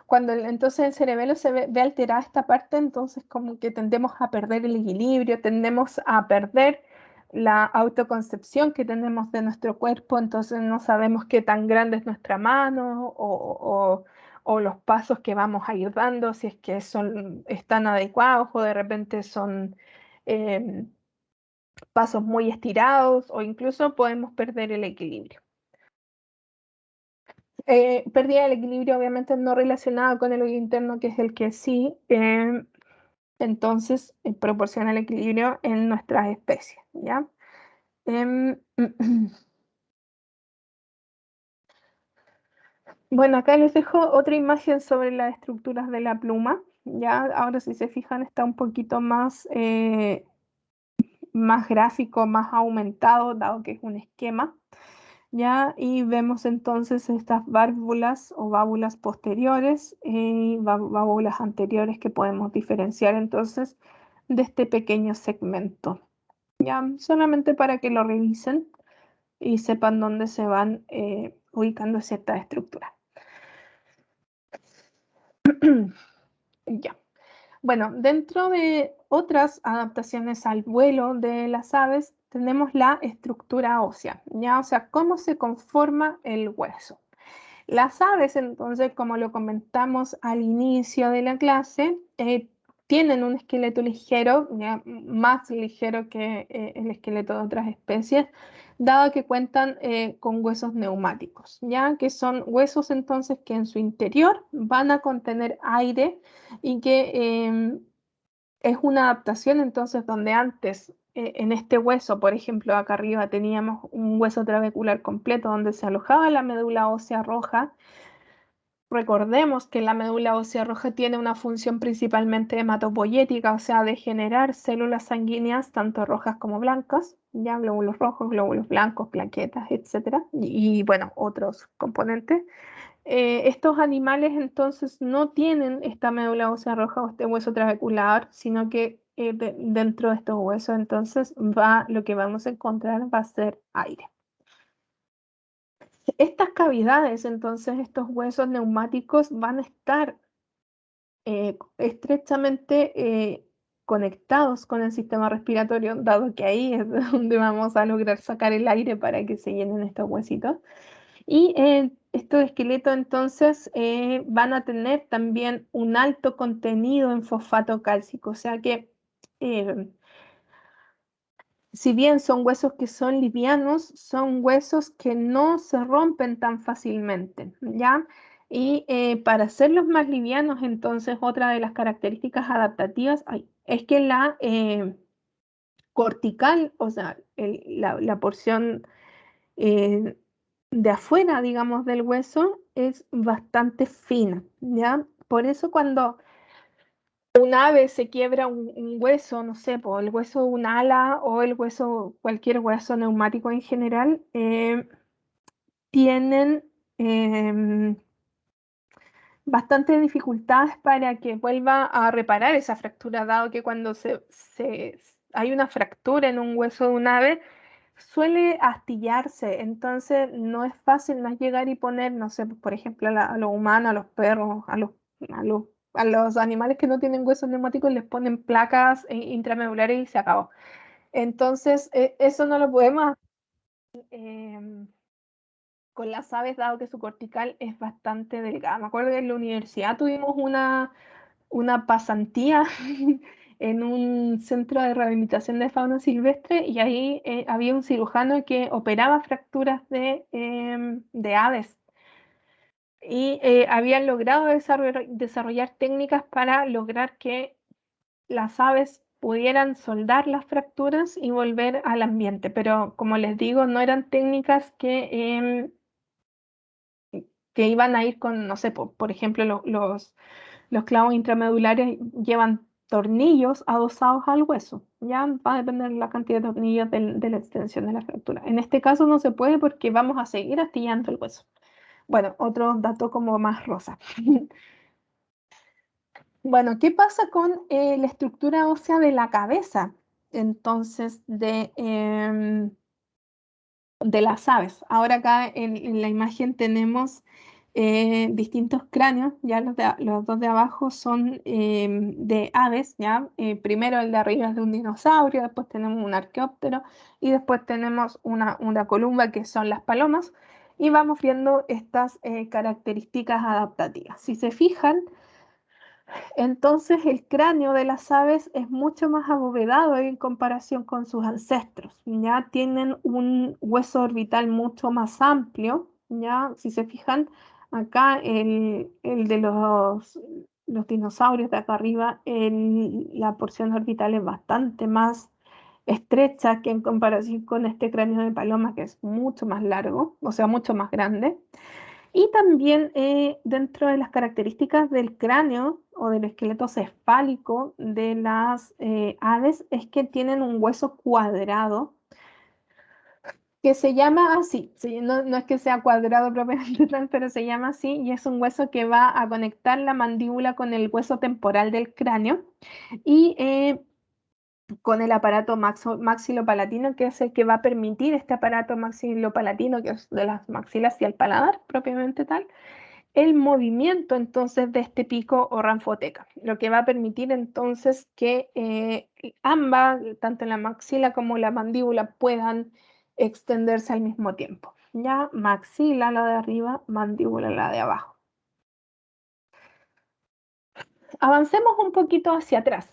cuando entonces el cerebelo se ve alterada esta parte, entonces como que tendemos a perder el equilibrio, tendemos a perder la autoconcepción que tenemos de nuestro cuerpo, entonces no sabemos qué tan grande es nuestra mano o los pasos que vamos a ir dando, si es que están adecuados o de repente son pasos muy estirados o incluso podemos perder el equilibrio. Pérdida del equilibrio obviamente no relacionada con el oído interno, que es el que sí, entonces proporciona el equilibrio en nuestras especies, ¿ya? Bueno, acá les dejo otra imagen sobre las estructuras de la pluma, ¿ya? Ahora si se fijan está un poquito más gráfico, más aumentado, dado que es un esquema. ¿Ya? Y vemos entonces estas válvulas o válvulas posteriores y válvulas anteriores que podemos diferenciar entonces de este pequeño segmento. ¿Ya? Solamente para que lo revisen y sepan dónde se van ubicando ciertas estructuras. Ya. Bueno, dentro de otras adaptaciones al vuelo de las aves, tenemos la estructura ósea, ¿ya? O sea, cómo se conforma el hueso. Las aves, entonces, como lo comentamos al inicio de la clase, tienen un esqueleto ligero, ¿ya? Más ligero que el esqueleto de otras especies, dado que cuentan con huesos neumáticos, ¿ya? Que son huesos entonces que en su interior van a contener aire y que es una adaptación entonces donde antes en este hueso, por ejemplo, acá arriba teníamos un hueso trabecular completo donde se alojaba la médula ósea roja. Recordemos que la médula ósea roja tiene una función principalmente hematopoyética, o sea, de generar células sanguíneas, tanto rojas como blancas, ya glóbulos rojos, glóbulos blancos, plaquetas, etcétera, y bueno, otros componentes. Estos animales entonces no tienen esta médula ósea roja o este hueso trabecular, sino que dentro de estos huesos entonces lo que vamos a encontrar va a ser aire. Estas cavidades, entonces, estos huesos neumáticos van a estar estrechamente conectados con el sistema respiratorio, dado que ahí es donde vamos a lograr sacar el aire para que se llenen estos huesitos. Y estos esqueletos entonces van a tener también un alto contenido en fosfato cálcico, o sea que eh, si bien son huesos que son livianos, son huesos que no se rompen tan fácilmente, ¿ya? Y para hacerlos más livianos, entonces, otra de las características adaptativas es que la cortical, o sea, la porción eh, de afuera, digamos, del hueso es bastante fina, ¿ya? Por eso cuando un ave se quiebra un hueso, no sé, por el hueso de un ala o el hueso, cualquier hueso neumático en general, tienen bastantes dificultades para que vuelva a reparar esa fractura, dado que cuando hay una fractura en un hueso de un ave, suele astillarse, entonces no es fácil, no es llegar y poner, no sé, por ejemplo, a los humanos, a los perros, a los, a los animales que no tienen huesos neumáticos, les ponen placas intramedulares y se acabó. Entonces, eso no lo podemos hacer con las aves, dado que su cortical es bastante delgada. Me acuerdo que en la universidad tuvimos una pasantía en un centro de rehabilitación de fauna silvestre y ahí había un cirujano que operaba fracturas de aves y habían logrado desarrollar técnicas para lograr que las aves pudieran soldar las fracturas y volver al ambiente, pero como les digo, no eran técnicas que iban a ir con, no sé, por ejemplo, los clavos intramedulares llevan tornillos adosados al hueso. Ya va a depender de la cantidad de tornillos de la extensión de la fractura. En este caso no se puede porque vamos a seguir astillando el hueso. Bueno, otro dato como más rosa. Bueno, ¿qué pasa con la estructura ósea de la cabeza? Entonces, de las aves. Ahora acá en la imagen tenemos distintos cráneos, ya los dos de abajo son de aves, ya. Primero el de arriba es de un dinosaurio, después tenemos un arqueóptero y después tenemos una columba que son las palomas y vamos viendo estas características adaptativas. Si se fijan, entonces el cráneo de las aves es mucho más abovedado en comparación con sus ancestros. Ya tienen un hueso orbital mucho más amplio. Ya, si se fijan, acá el de los dinosaurios de acá arriba, la porción orbital es bastante más estrecha que en comparación con este cráneo de paloma, que es mucho más largo, o sea, mucho más grande. Y también dentro de las características del cráneo o del esqueleto cefálico de las aves es que tienen un hueso cuadrado que se llama así. Sí, no es que sea cuadrado propiamente tal, pero se llama así y es un hueso que va a conectar la mandíbula con el hueso temporal del cráneo y con el aparato maxilopalatino, que es el que va a permitir este aparato maxilopalatino, que es de las maxilas y el paladar propiamente tal, el movimiento entonces de este pico o ranfoteca, lo que va a permitir entonces que ambas, tanto la maxila como la mandíbula, puedan extenderse al mismo tiempo. Ya maxila la de arriba, mandíbula la de abajo. Avancemos un poquito hacia atrás.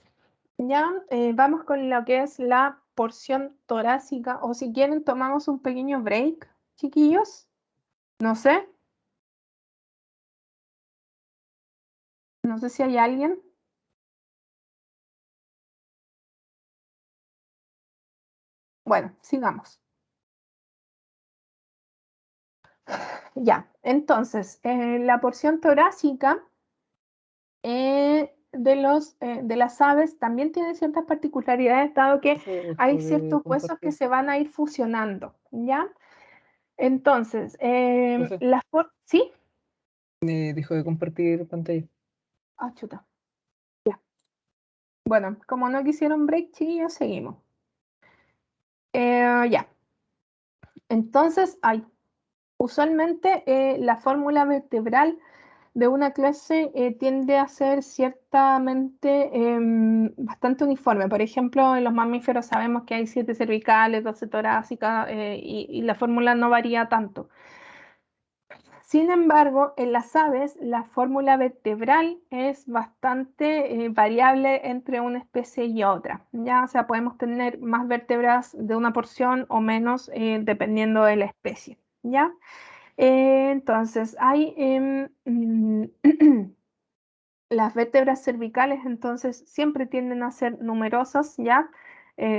Ya vamos con lo que es la porción torácica, o si quieren tomamos un pequeño break, chiquillos. No sé, no sé si hay alguien. Bueno, sigamos. Ya, entonces, la porción torácica de las aves también tiene ciertas particularidades, dado que hay ciertos huesos que se van a ir fusionando, ¿ya? Entonces, Profe, ¿sí? dijo de compartir pantalla. Ah, chuta. Ya. Bueno, como no quisieron break, chiquillos, seguimos. Ya. Entonces, usualmente la fórmula vertebral de una clase tiende a ser ciertamente bastante uniforme. Por ejemplo, en los mamíferos sabemos que hay 7 cervicales, 12 torácicas y la fórmula no varía tanto. Sin embargo, en las aves la fórmula vertebral es bastante variable entre una especie y otra. Ya, o sea, podemos tener más vértebras de una porción o menos dependiendo de la especie. ¿Ya? Entonces, hay las vértebras cervicales, entonces siempre tienden a ser numerosas, ¿ya?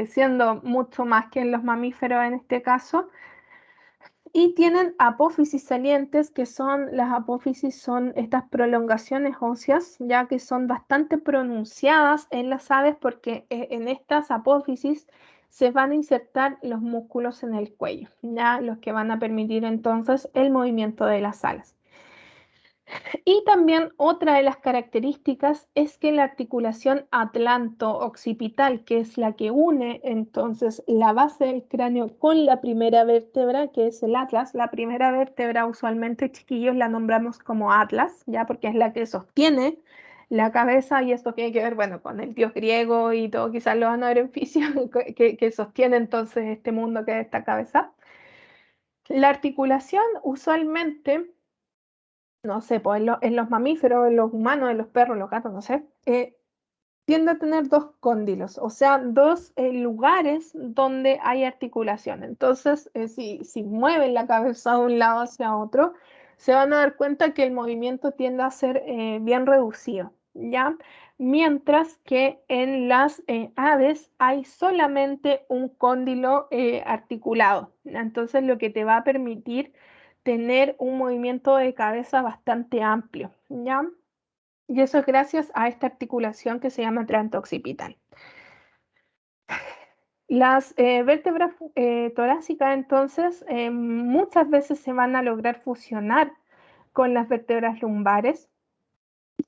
Siendo mucho más que en los mamíferos en este caso. Y tienen apófisis salientes, que son, las apófisis son estas prolongaciones óseas, ya que son bastante pronunciadas en las aves porque en estas apófisis se van a insertar los músculos en el cuello, ya los que van a permitir entonces el movimiento de las alas. Y también otra de las características es que la articulación atlanto-occipital, que es la que une entonces la base del cráneo con la primera vértebra, que es el atlas, la primera vértebra usualmente, chiquillos, la nombramos como atlas, ya porque es la que sostiene la cabeza, y esto tiene que ver, bueno, con el dios griego y todo, quizás lo van a ver en física, que sostiene entonces este mundo que es esta cabeza. La articulación usualmente, no sé, pues en los mamíferos, en los humanos, en los perros, en los gatos, no sé, tiende a tener dos cóndilos, o sea, dos lugares donde hay articulación. Entonces, si mueven la cabeza de un lado hacia otro, se van a dar cuenta que el movimiento tiende a ser bien reducido, ¿ya? Mientras que en las aves hay solamente un cóndilo articulado. Entonces, lo que te va a permitir tener un movimiento de cabeza bastante amplio, ¿ya? Y eso es gracias a esta articulación que se llama atlanto-occipital. Las vértebras torácicas, entonces, muchas veces se van a lograr fusionar con las vértebras lumbares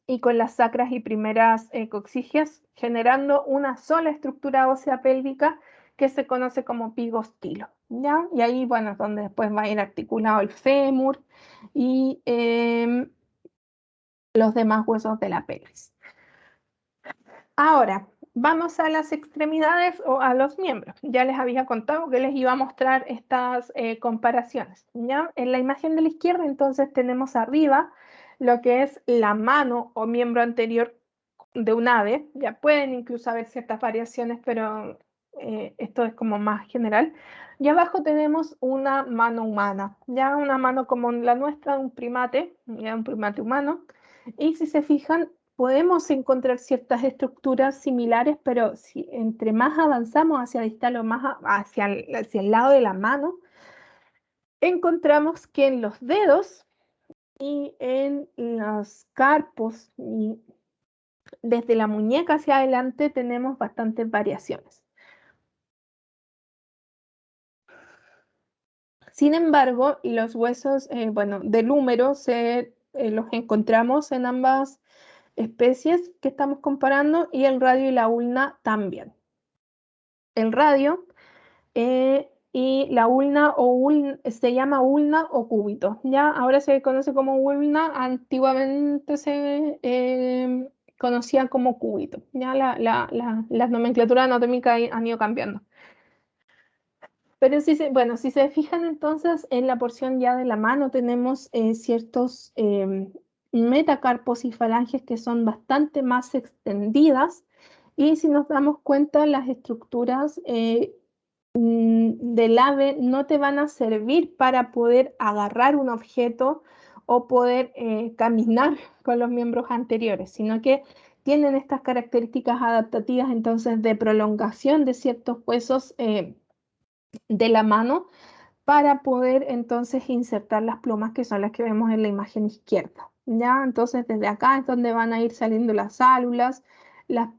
y con las sacras y primeras coxigias, generando una sola estructura ósea pélvica que se conoce como pigostilo, ¿ya? Y ahí, bueno, es donde después va a ir articulado el fémur y los demás huesos de la pelvis. Ahora, vamos a las extremidades o a los miembros. Ya les había contado que les iba a mostrar estas comparaciones, ¿ya? En la imagen de la izquierda, entonces, tenemos arriba lo que es la mano o miembro anterior de un ave. Ya pueden incluso haber ciertas variaciones, pero esto es como más general. Y abajo tenemos una mano humana, ya una mano como la nuestra, un primate, ya un primate humano. Y si se fijan, podemos encontrar ciertas estructuras similares, pero si entre más avanzamos hacia distal o más hacia el lado de la mano, encontramos que en los dedos y en los carpos y desde la muñeca hacia adelante tenemos bastantes variaciones. Sin embargo, los huesos, bueno, del húmero los encontramos en ambas especies que estamos comparando, y el radio y la ulna también. El radio y la ulna se llama ulna o cúbito. Ya ahora se conoce como ulna, antiguamente se conocía como cúbito. Ya las nomenclaturas anatómicas han ido cambiando. Pero bueno, si se fijan entonces en la porción ya de la mano tenemos ciertos metacarpos y falanges que son bastante más extendidas, y si nos damos cuenta las estructuras del ave no te van a servir para poder agarrar un objeto o poder caminar con los miembros anteriores, sino que tienen estas características adaptativas entonces de prolongación de ciertos huesos de la mano para poder entonces insertar las plumas, que son las que vemos en la imagen izquierda, ¿ya? Entonces desde acá es donde van a ir saliendo las células, las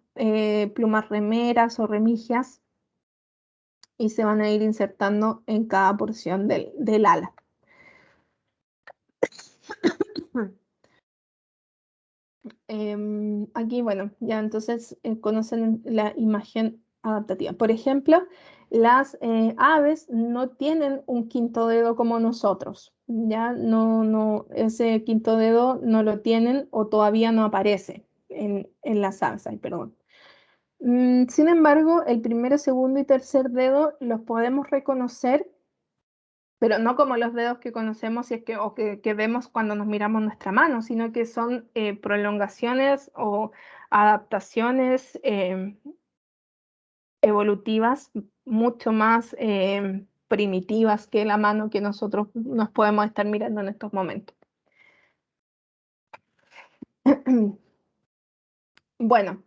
plumas remeras o remigias y se van a ir insertando en cada porción del ala. Aquí, bueno, ya entonces conocen la imagen adaptativa. Por ejemplo, las aves no tienen un quinto dedo como nosotros, ya ese quinto dedo no lo tienen o todavía no aparece en las aves, ay, perdón. Sin embargo, el primero, segundo y tercer dedo los podemos reconocer, pero no como los dedos que conocemos y es que, o que vemos cuando nos miramos nuestra mano, sino que son prolongaciones o adaptaciones evolutivas mucho más primitivas que la mano que nosotros nos podemos estar mirando en estos momentos. Bueno,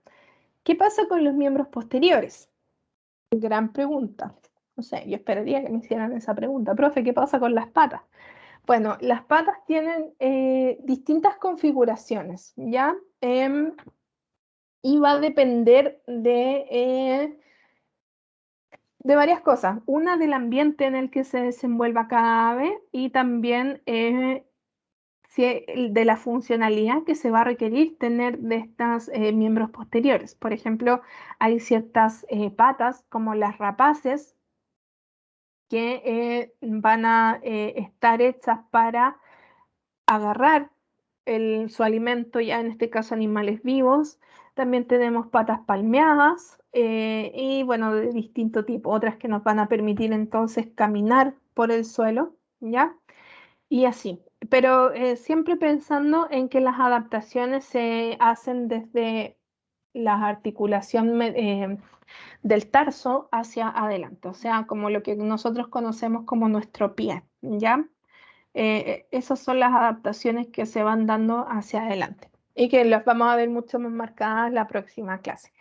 ¿qué pasa con los miembros posteriores? Gran pregunta. No sé, yo esperaría que me hicieran esa pregunta. Profe, ¿qué pasa con las patas? Bueno, las patas tienen distintas configuraciones, ¿ya? Y va a depender de varias cosas. Una, del ambiente en el que se desenvuelva cada ave y también de la funcionalidad que se va a requerir tener de estos miembros posteriores. Por ejemplo, hay ciertas patas, como las rapaces, que van a estar hechas para agarrar su alimento, ya en este caso animales vivos. También tenemos patas palmeadas y bueno, de distinto tipo, otras que nos van a permitir entonces caminar por el suelo, ¿ya? Y así. Pero siempre pensando en que las adaptaciones se hacen desde la articulación del tarso hacia adelante, o sea, como lo que nosotros conocemos como nuestro pie, ¿ya? Esas son las adaptaciones que se van dando hacia adelante y que las vamos a ver mucho más marcadas la próxima clase.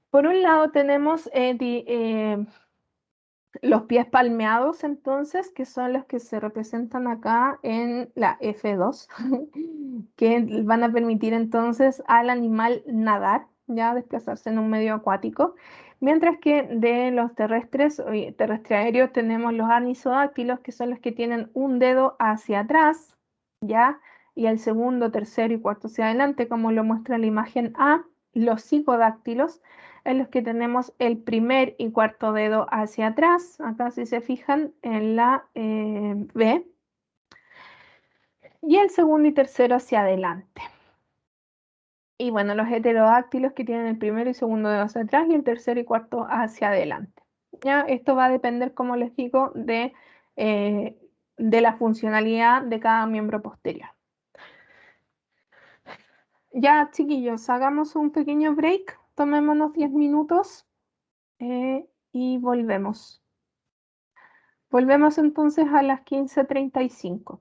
Por un lado tenemos los pies palmeados, entonces, que son los que se representan acá en la F2, que van a permitir entonces al animal nadar, ya desplazarse en un medio acuático, mientras que de los terrestres, terrestre aéreos, tenemos los anisodáctilos, que son los que tienen un dedo hacia atrás, ya, y el segundo, tercero y cuarto hacia adelante, como lo muestra la imagen A. Los psicodáctilos, en los que tenemos el primer y cuarto dedo hacia atrás, acá si se fijan en la B, y el segundo y tercero hacia adelante. Y bueno, los heterodáctilos, que tienen el primero y segundo dedo hacia atrás y el tercero y cuarto hacia adelante. ¿Ya? Esto va a depender, como les digo, de la funcionalidad de cada miembro posterior. Ya, chiquillos, hagamos un pequeño break, tomémonos 10 minutos y volvemos. Volvemos entonces a las 15:35.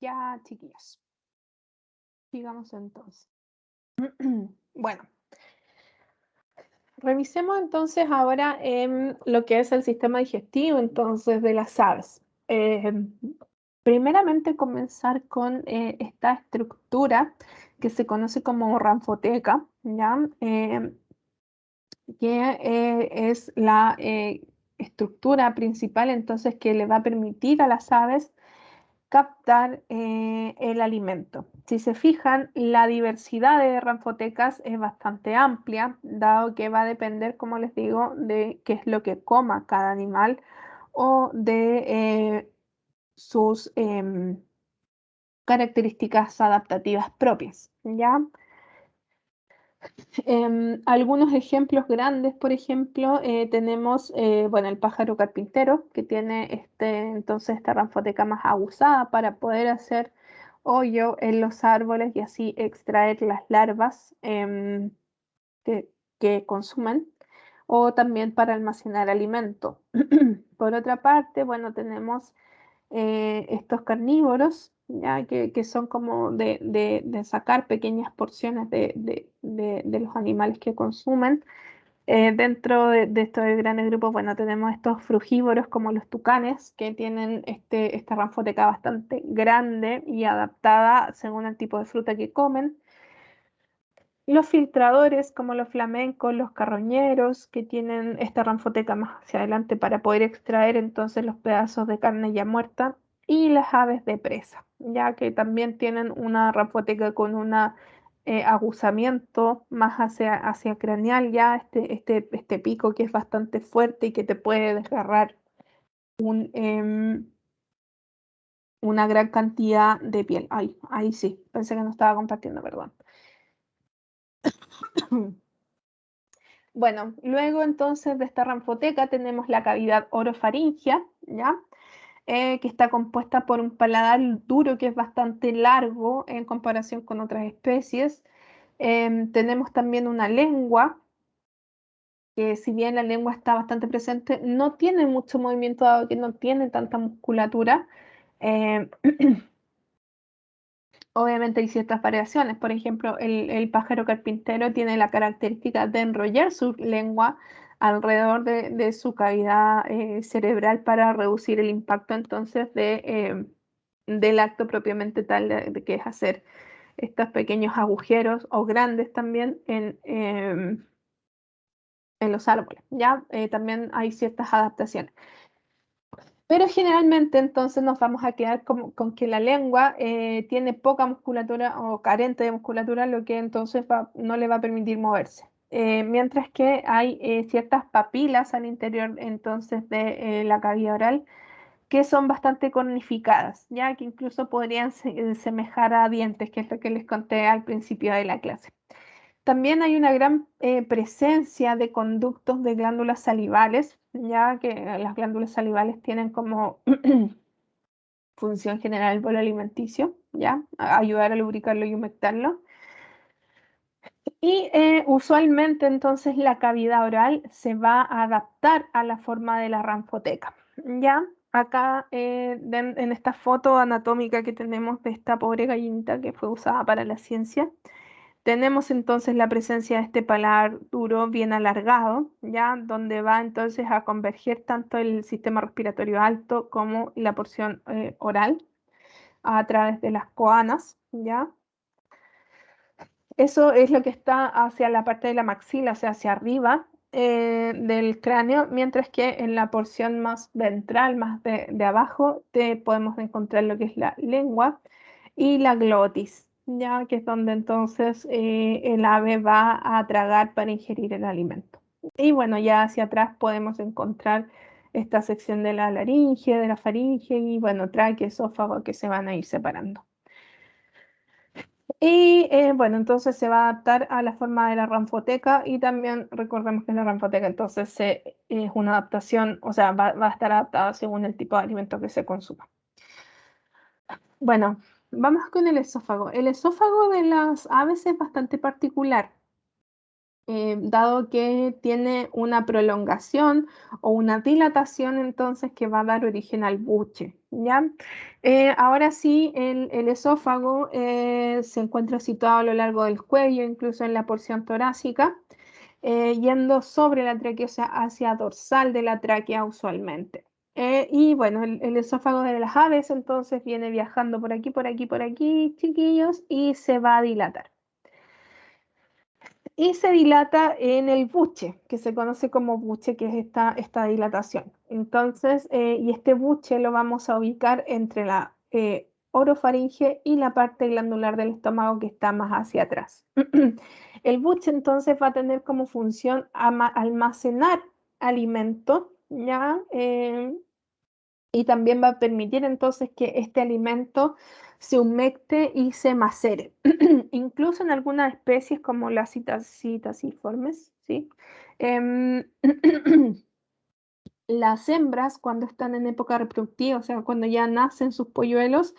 Ya, chiquillos. Sigamos entonces. Bueno, revisemos entonces ahora lo que es el sistema digestivo entonces de las aves. Primeramente comenzar con esta estructura que se conoce como ranfoteca, ¿ya? Que es la estructura principal entonces que le va a permitir a las aves captar el alimento. Si se fijan, la diversidad de ranfotecas es bastante amplia, dado que va a depender, como les digo, de qué es lo que coma cada animal o de sus características adaptativas propias, ¿ya? Algunos ejemplos grandes, por ejemplo, tenemos bueno, el pájaro carpintero, que tiene entonces esta ranfoteca más abusada para poder hacer hoyo en los árboles y así extraer las larvas que, que consumen, o también para almacenar alimento. Por otra parte, bueno, tenemos estos carnívoros, ¿ya? Que son como de sacar pequeñas porciones de los animales que consumen. Dentro de estos grandes grupos, bueno, tenemos estos frugívoros como los tucanes, que tienen esta ranfoteca bastante grande y adaptada según el tipo de fruta que comen. Los filtradores como los flamencos, los carroñeros, que tienen esta ranfoteca más hacia adelante para poder extraer entonces los pedazos de carne ya muerta. Y las aves de presa, ya que también tienen una ranfoteca con un aguzamiento más hacia craneal, ya este pico que es bastante fuerte y que te puede desgarrar una gran cantidad de piel. Ay, ahí sí, pensé que no estaba compartiendo, perdón. Bueno, luego entonces de esta ranfoteca tenemos la cavidad orofaringia, ¿ya? Que está compuesta por un paladar duro que es bastante largo en comparación con otras especies. Tenemos también una lengua, que si bien la lengua está bastante presente, no tiene mucho movimiento dado que no tiene tanta musculatura. Em, Obviamente hay ciertas variaciones. Por ejemplo, el pájaro carpintero tiene la característica de enrollar su lengua alrededor de su cavidad cerebral para reducir el impacto entonces del acto propiamente tal de que es hacer estos pequeños agujeros o grandes también en los árboles. ¿Ya? También hay ciertas adaptaciones. Pero generalmente entonces nos vamos a quedar con que la lengua tiene poca musculatura o carente de musculatura, lo que entonces no le va a permitir moverse. Mientras que hay ciertas papilas al interior entonces de la cavidad oral que son bastante cornificadas, ya que incluso podrían semejar a dientes, que es lo que les conté al principio de la clase. También hay una gran presencia de conductos de glándulas salivales, ya que las glándulas salivales tienen como función general el bolo alimenticio, ya, ayudar a lubricarlo y humectarlo. Y usualmente entonces la cavidad oral se va a adaptar a la forma de la ranfoteca, ya. Acá en esta foto anatómica que tenemos de esta pobre gallinita que fue usada para la ciencia, tenemos entonces la presencia de este paladar duro bien alargado, ¿ya? Donde va entonces a converger tanto el sistema respiratorio alto como la porción oral a través de las coanas, ¿ya? Eso es lo que está hacia la parte de la maxila, o sea, hacia arriba del cráneo, mientras que en la porción más ventral, más de abajo, podemos encontrar lo que es la lengua y la glotis, ya que es donde entonces el ave va a tragar para ingerir el alimento. Y bueno, ya hacia atrás podemos encontrar esta sección de la laringe, de la faringe y bueno, tráquea, esófago que se van a ir separando. Y bueno, entonces se va a adaptar a la forma de la ranfoteca y también recordemos que la ranfoteca entonces es una adaptación, o sea, va a estar adaptada según el tipo de alimento que se consuma. Bueno, vamos con el esófago. El esófago de las aves es bastante particular. dado que tiene una prolongación o una dilatación, entonces que va a dar origen al buche, ¿ya? Ahora sí, el esófago se encuentra situado a lo largo del cuello, incluso en la porción torácica, yendo sobre la tráquea, o sea, hacia dorsal de la tráquea usualmente. Y bueno, el esófago de las aves entonces viene viajando por aquí, por aquí, por aquí, chiquillos, y se va a dilatar. Y se dilata en el buche, que se conoce como buche, que es esta dilatación. Entonces, y este buche lo vamos a ubicar entre la orofaringe y la parte glandular del estómago que está más hacia atrás. El buche entonces va a tener como función almacenar alimento, ¿ya? Y también va a permitir entonces que este alimento se humecte y se macere. Incluso en algunas especies como las citasiformes, ¿sí? Em, las hembras cuando están en época reproductiva, o sea, cuando ya nacen sus polluelos,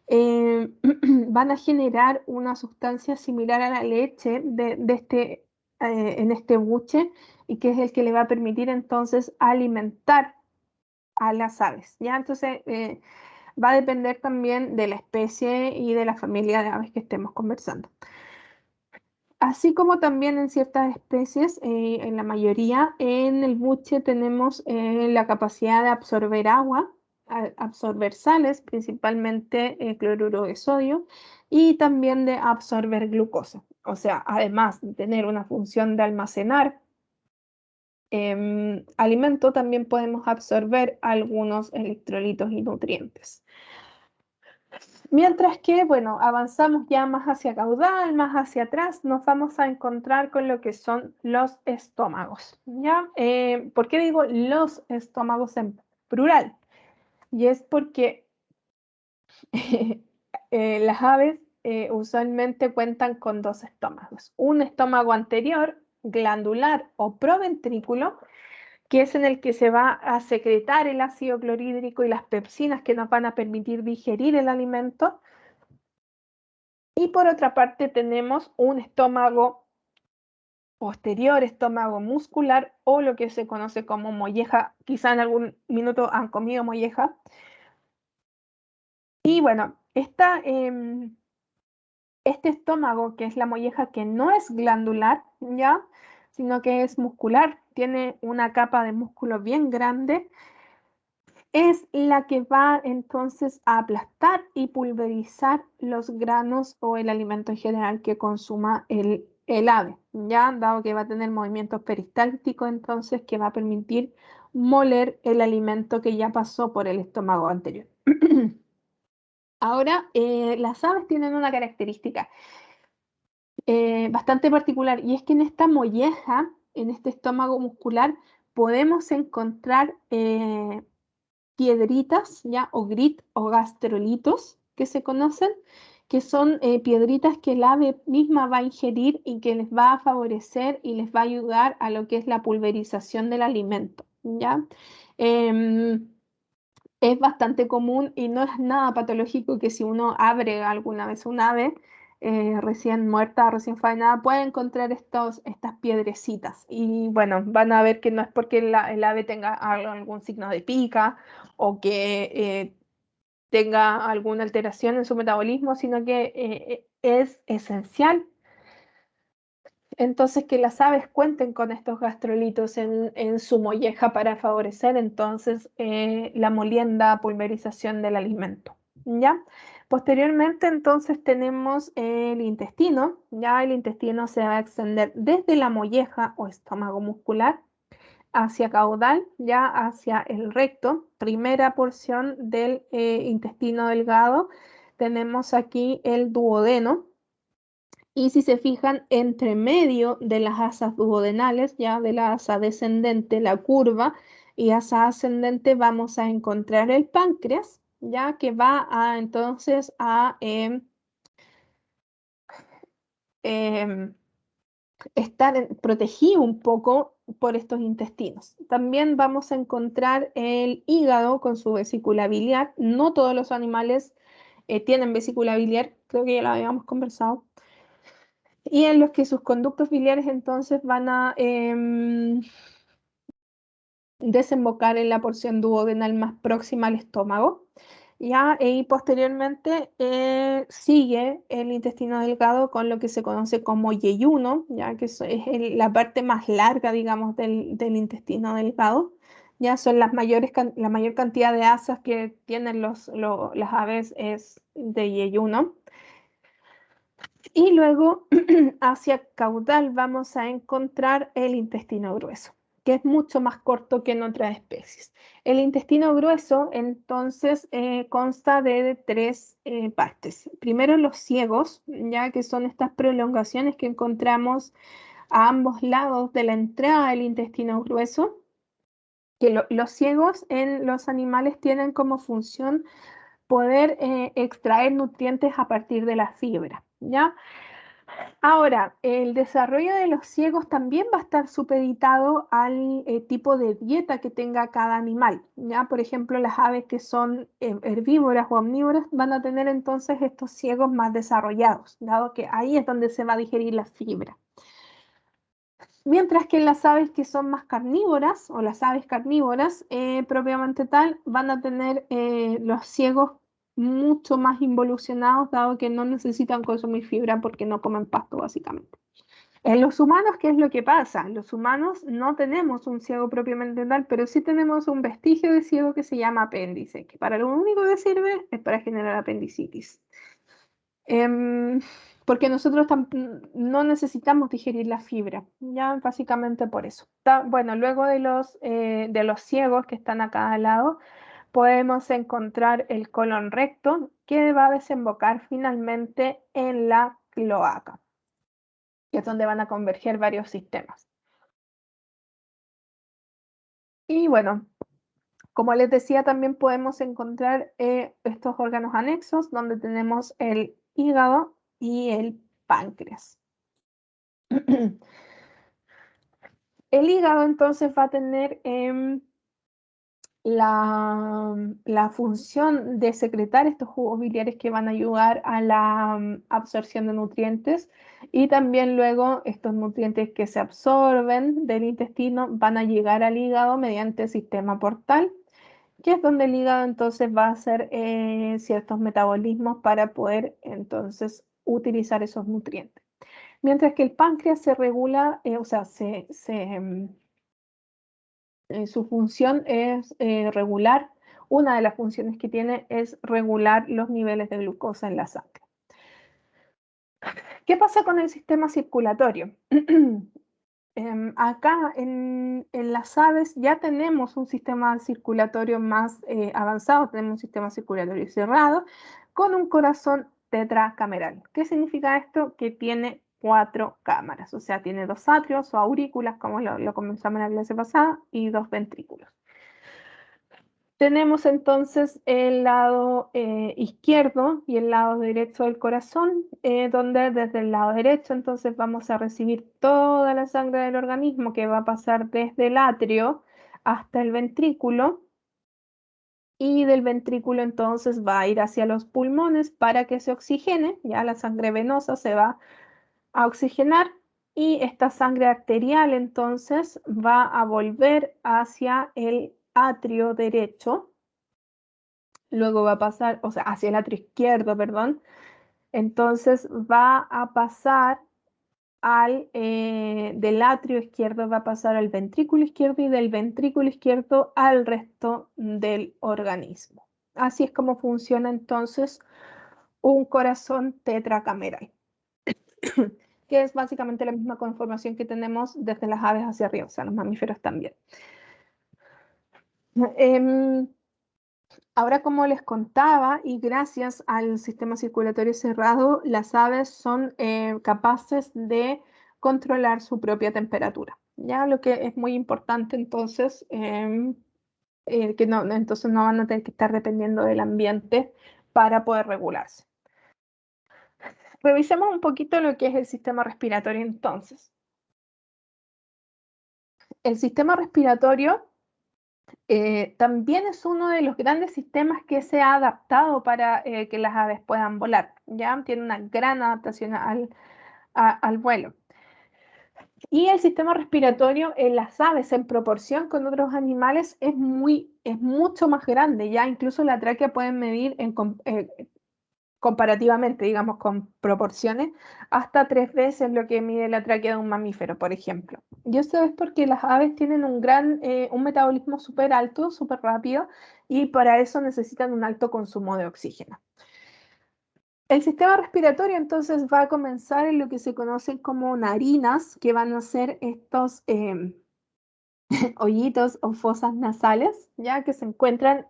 van a generar una sustancia similar a la leche en este buche y que es el que le va a permitir entonces alimentar a las aves, ¿ya? Entonces, va a depender también de la especie y de la familia de aves que estemos conversando. Así como también en ciertas especies, en la mayoría, en el buche tenemos la capacidad de absorber agua, absorber sales, principalmente cloruro de sodio, y también de absorber glucosa. O sea, además de tener una función de almacenar alimento, también podemos absorber algunos electrolitos y nutrientes. Mientras que, bueno, avanzamos ya más hacia caudal, más hacia atrás, nos vamos a encontrar con lo que son los estómagos, ¿ya? ¿Por qué digo los estómagos en plural? Y es porque las aves usualmente cuentan con dos estómagos. Un estómago anterior, glandular o proventrículo, que es en el que se va a secretar el ácido clorhídrico y las pepsinas que nos van a permitir digerir el alimento. Y por otra parte tenemos un estómago posterior, estómago muscular o lo que se conoce como molleja. Quizá en algún minuto han comido molleja. Y bueno, este estómago, que es la molleja que no es glandular, ¿ya? Sino que es muscular, tiene una capa de músculo bien grande, es la que va entonces a aplastar y pulverizar los granos o el alimento en general que consuma el ave, ya dado que va a tener movimientos peristálticos, entonces que va a permitir moler el alimento que ya pasó por el estómago anterior. Ahora, las aves tienen una característica bastante particular y es que en esta molleja, en este estómago muscular, podemos encontrar piedritas, ¿ya? O grit o gastrolitos que se conocen, que son piedritas que el ave misma va a ingerir y que les va a favorecer y les va a ayudar a lo que es la pulverización del alimento, ¿ya? Es bastante común y no es nada patológico que si uno abre alguna vez un ave recién muerta, recién faenada, puede encontrar estas piedrecitas. Y bueno, van a ver que no es porque el ave tenga algún signo de pica o que tenga alguna alteración en su metabolismo, sino que es esencial entonces que las aves cuenten con estos gastrolitos en su molleja para favorecer entonces la molienda, pulverización del alimento, ¿ya? Posteriormente entonces tenemos el intestino, ya el intestino se va a extender desde la molleja o estómago muscular hacia caudal, ya hacia el recto, primera porción del intestino delgado. Tenemos aquí el duodeno, y si se fijan, entre medio de las asas duodenales, ya de la asa descendente, la curva, y asa ascendente, vamos a encontrar el páncreas, ya que va a entonces a em, estar protegido un poco por estos intestinos. También vamos a encontrar el hígado con su vesícula biliar. No todos los animales tienen vesícula biliar, creo que ya lo habíamos conversado. y en los que sus conductos biliares entonces van a desembocar en la porción duodenal más próxima al estómago. ¿Ya? Y posteriormente sigue el intestino delgado con lo que se conoce como yeyuno, ya que la parte más larga, digamos, del intestino delgado. Ya son la mayor cantidad de asas que tienen las aves es de yeyuno. Y luego hacia caudal vamos a encontrar el intestino grueso, que es mucho más corto que en otras especies. El intestino grueso entonces consta de tres partes. Primero los ciegos, ya que son estas prolongaciones que encontramos a ambos lados de la entrada del intestino grueso, que los ciegos en los animales tienen como función poder extraer nutrientes a partir de la fibra, ¿ya? Ahora, el desarrollo de los ciegos también va a estar supeditado al tipo de dieta que tenga cada animal, ¿ya? Por ejemplo, las aves que son herbívoras o omnívoras van a tener entonces estos ciegos más desarrollados, dado que ahí es donde se va a digerir la fibra. Mientras que las aves que son más carnívoras o las aves carnívoras propiamente tal van a tener los ciegos mucho más involucionados, dado que no necesitan consumir fibra porque no comen pasto básicamente. En los humanos, ¿qué es lo que pasa? Los humanos no tenemos un ciego propiamente tal, pero sí tenemos un vestigio de ciego que se llama apéndice, que para lo único que sirve es para generar apendicitis. Porque nosotros no necesitamos digerir la fibra, ya básicamente por eso. Bueno, luego de los ciegos que están acá al lado, podemos encontrar el colon recto que va a desembocar finalmente en la cloaca, que es donde van a converger varios sistemas. Y bueno, como les decía, también podemos encontrar estos órganos anexos donde tenemos el hígado y el páncreas. El hígado entonces va a tener la función de secretar estos jugos biliares que van a ayudar a la absorción de nutrientes, y también luego estos nutrientes que se absorben del intestino van a llegar al hígado mediante el sistema portal, que es donde el hígado entonces va a hacer ciertos metabolismos para poder entonces utilizar esos nutrientes. Mientras que el páncreas se regula, o sea, su función es regular, una de las funciones que tiene es regular los niveles de glucosa en la sangre. ¿Qué pasa con el sistema circulatorio? Acá en las aves ya tenemos un sistema circulatorio más avanzado, tenemos un sistema circulatorio cerrado con un corazón tetracameral. ¿Qué significa esto? Que tiene 4 cámaras, o sea, tiene 2 atrios o aurículas, como lo comenzamos en la clase pasada, y 2 ventrículos. Tenemos entonces el lado izquierdo y el lado derecho del corazón, donde desde el lado derecho entonces vamos a recibir toda la sangre del organismo que va a pasar desde el atrio hasta el ventrículo, y del ventrículo entonces va a ir hacia los pulmones para que se oxigene, ya la sangre venosa se va a oxigenar, y esta sangre arterial entonces va a volver hacia el atrio derecho. Luego va a pasar, o sea, hacia el atrio izquierdo, perdón. Entonces va a pasar del atrio izquierdo va a pasar al ventrículo izquierdo, y del ventrículo izquierdo al resto del organismo. Así es como funciona entonces un corazón tetracameral, que es básicamente la misma conformación que tenemos desde las aves hacia arriba, o sea, los mamíferos también. Ahora, como les contaba, y gracias al sistema circulatorio cerrado, las aves son capaces de controlar su propia temperatura, ¿ya? Lo que es muy importante entonces, que entonces no van a tener que estar dependiendo del ambiente para poder regularse. Revisemos un poquito lo que es el sistema respiratorio entonces. El sistema respiratorio también es uno de los grandes sistemas que se ha adaptado para que las aves puedan volar, ¿ya? Tiene una gran adaptación al vuelo. Y el sistema respiratorio en las aves, en proporción con otros animales, es mucho más grande. Ya incluso la tráquea pueden medir comparativamente, digamos, con proporciones, hasta 3 veces lo que mide la tráquea de un mamífero, por ejemplo. Y esto es porque las aves tienen un metabolismo súper alto, súper rápido, y para eso necesitan un alto consumo de oxígeno. El sistema respiratorio entonces va a comenzar en lo que se conocen como narinas, que van a ser estos hoyitos o fosas nasales, ya que se encuentran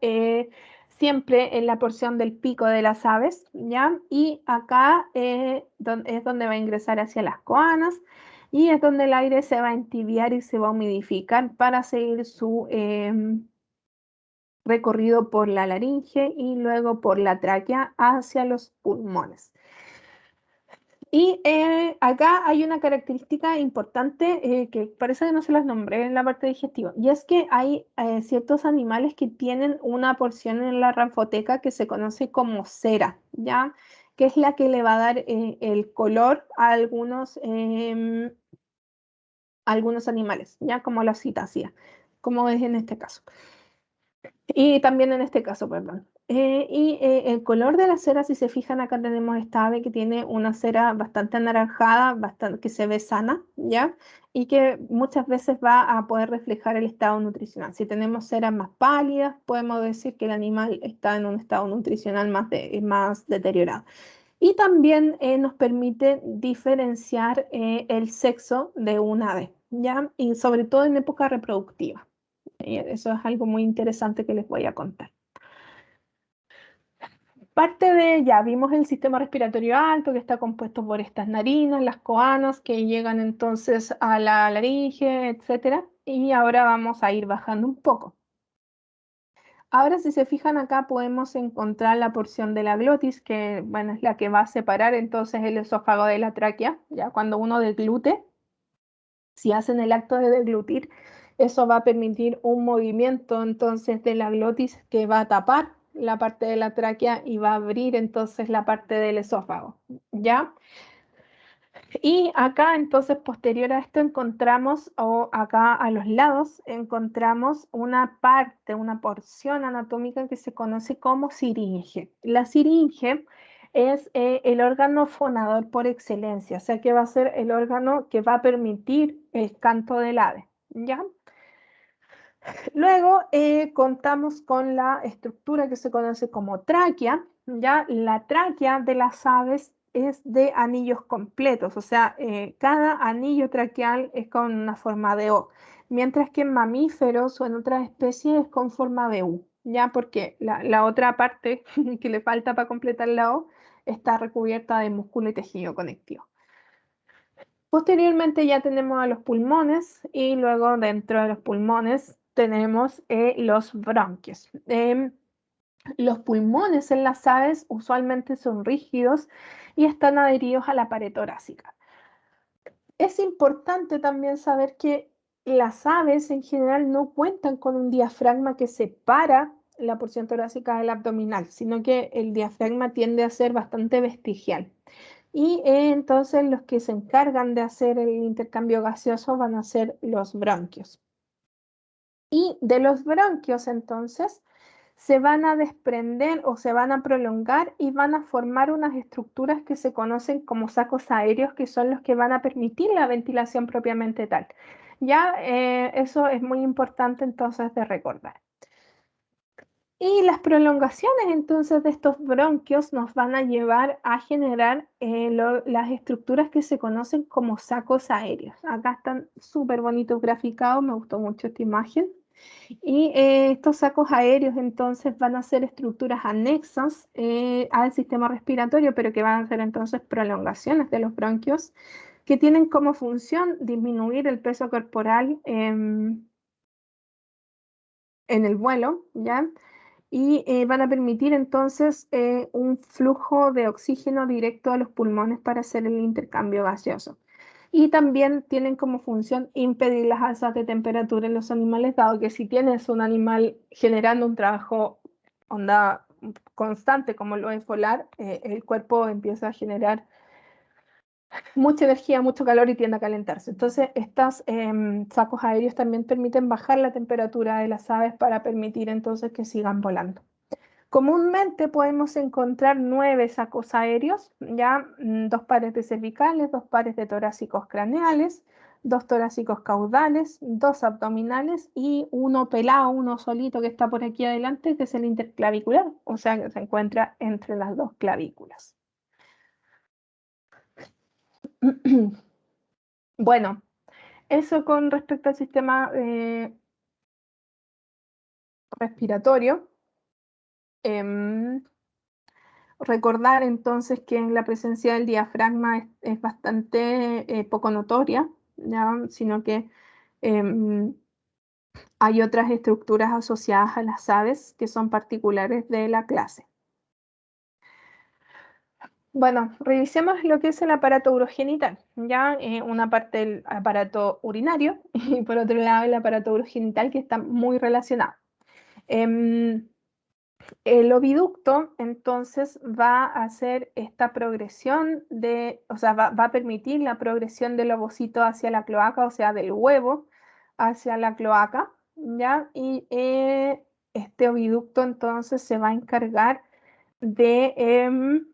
siempre en la porción del pico de las aves, ya, y acá es donde va a ingresar hacia las coanas y es donde el aire se va a entibiar y se va a humidificar para seguir su recorrido por la laringe y luego por la tráquea hacia los pulmones. Y acá hay una característica importante que parece que no se las nombré en la parte digestiva, y es que hay ciertos animales que tienen una porción en la ranfoteca que se conoce como cera, ¿ya? Que es la que le va a dar el color a algunos animales, ¿ya? Como la citácea, como es en este caso. Y también en este caso, perdón. El color de la cera, si se fijan, acá tenemos esta ave que tiene una cera bastante anaranjada, que se ve sana, ¿ya? Y que muchas veces va a poder reflejar el estado nutricional. Si tenemos ceras más pálidas, podemos decir que el animal está en un estado nutricional más deteriorado. Y también nos permite diferenciar el sexo de un ave, ¿ya? Y sobre todo en época reproductiva. Eso es algo muy interesante que les voy a contar. Ya vimos el sistema respiratorio alto que está compuesto por estas narinas, las coanas que llegan entonces a la laringe, etc. Y ahora vamos a ir bajando un poco. Ahora si se fijan acá podemos encontrar la porción de la glotis que, bueno, es la que va a separar entonces el esófago de la tráquea. Ya cuando uno deglute, si hacen el acto de deglutir, eso va a permitir un movimiento entonces de la glotis que va a tapar la parte de la tráquea y va a abrir entonces la parte del esófago, ¿ya? Y acá entonces posterior a esto encontramos, o acá a los lados, encontramos una parte, una porción anatómica que se conoce como siringe. La siringe es el órgano fonador por excelencia, o sea que va a ser el órgano que va a permitir el canto del ave, ¿ya? Luego contamos con la estructura que se conoce como tráquea, ¿ya? La tráquea de las aves es de anillos completos, o sea, cada anillo traqueal es con una forma de O, mientras que en mamíferos o en otras especies es con forma de U, ¿ya? Porque la otra parte que le falta para completar la O está recubierta de músculo y tejido conectivo. Posteriormente ya tenemos a los pulmones y luego dentro de los pulmones tenemos los bronquios. Los pulmones en las aves usualmente son rígidos y están adheridos a la pared torácica. Es importante también saber que las aves en general no cuentan con un diafragma que separa la porción torácica del abdominal, sino que el diafragma tiende a ser bastante vestigial. Y entonces los que se encargan de hacer el intercambio gaseoso van a ser los bronquios. Y de los bronquios entonces se van a desprender o se van a prolongar y van a formar unas estructuras que se conocen como sacos aéreos, que son los que van a permitir la ventilación propiamente tal. Ya eso es muy importante entonces de recordar. Y las prolongaciones entonces de estos bronquios nos van a llevar a generar las estructuras que se conocen como sacos aéreos. Acá están súper bonitos graficados, me gustó mucho esta imagen. Y estos sacos aéreos entonces van a ser estructuras anexas al sistema respiratorio, pero que van a ser entonces prolongaciones de los bronquios, que tienen como función disminuir el peso corporal en el vuelo, ¿ya? Y van a permitir entonces un flujo de oxígeno directo a los pulmones para hacer el intercambio gaseoso. Y también tienen como función impedir las alzas de temperatura en los animales, dado que si tienes un animal generando un trabajo onda constante como lo es volar, el cuerpo empieza a generar mucha energía, mucho calor y tiende a calentarse. Entonces, estos sacos aéreos también permiten bajar la temperatura de las aves para permitir entonces que sigan volando. Comúnmente podemos encontrar 9 sacos aéreos, ya 2 pares de cervicales, 2 pares de torácicos craneales, 2 torácicos caudales, 2 abdominales y uno pelado, uno solito que está por aquí adelante, que es el interclavicular, o sea que se encuentra entre las 2 clavículas. Bueno, eso con respecto al sistema respiratorio. Recordar entonces que la presencia del diafragma es bastante poco notoria, ¿ya? Sino que hay otras estructuras asociadas a las aves que son particulares de la clase. Bueno, revisemos lo que es el aparato urogenital, ya una parte del aparato urinario y por otro lado el aparato urogenital que está muy relacionado. El oviducto entonces va a hacer esta progresión o sea, va a permitir la progresión del ovocito hacia la cloaca, o sea, del huevo hacia la cloaca, ¿ya? Y este oviducto entonces se va a encargar de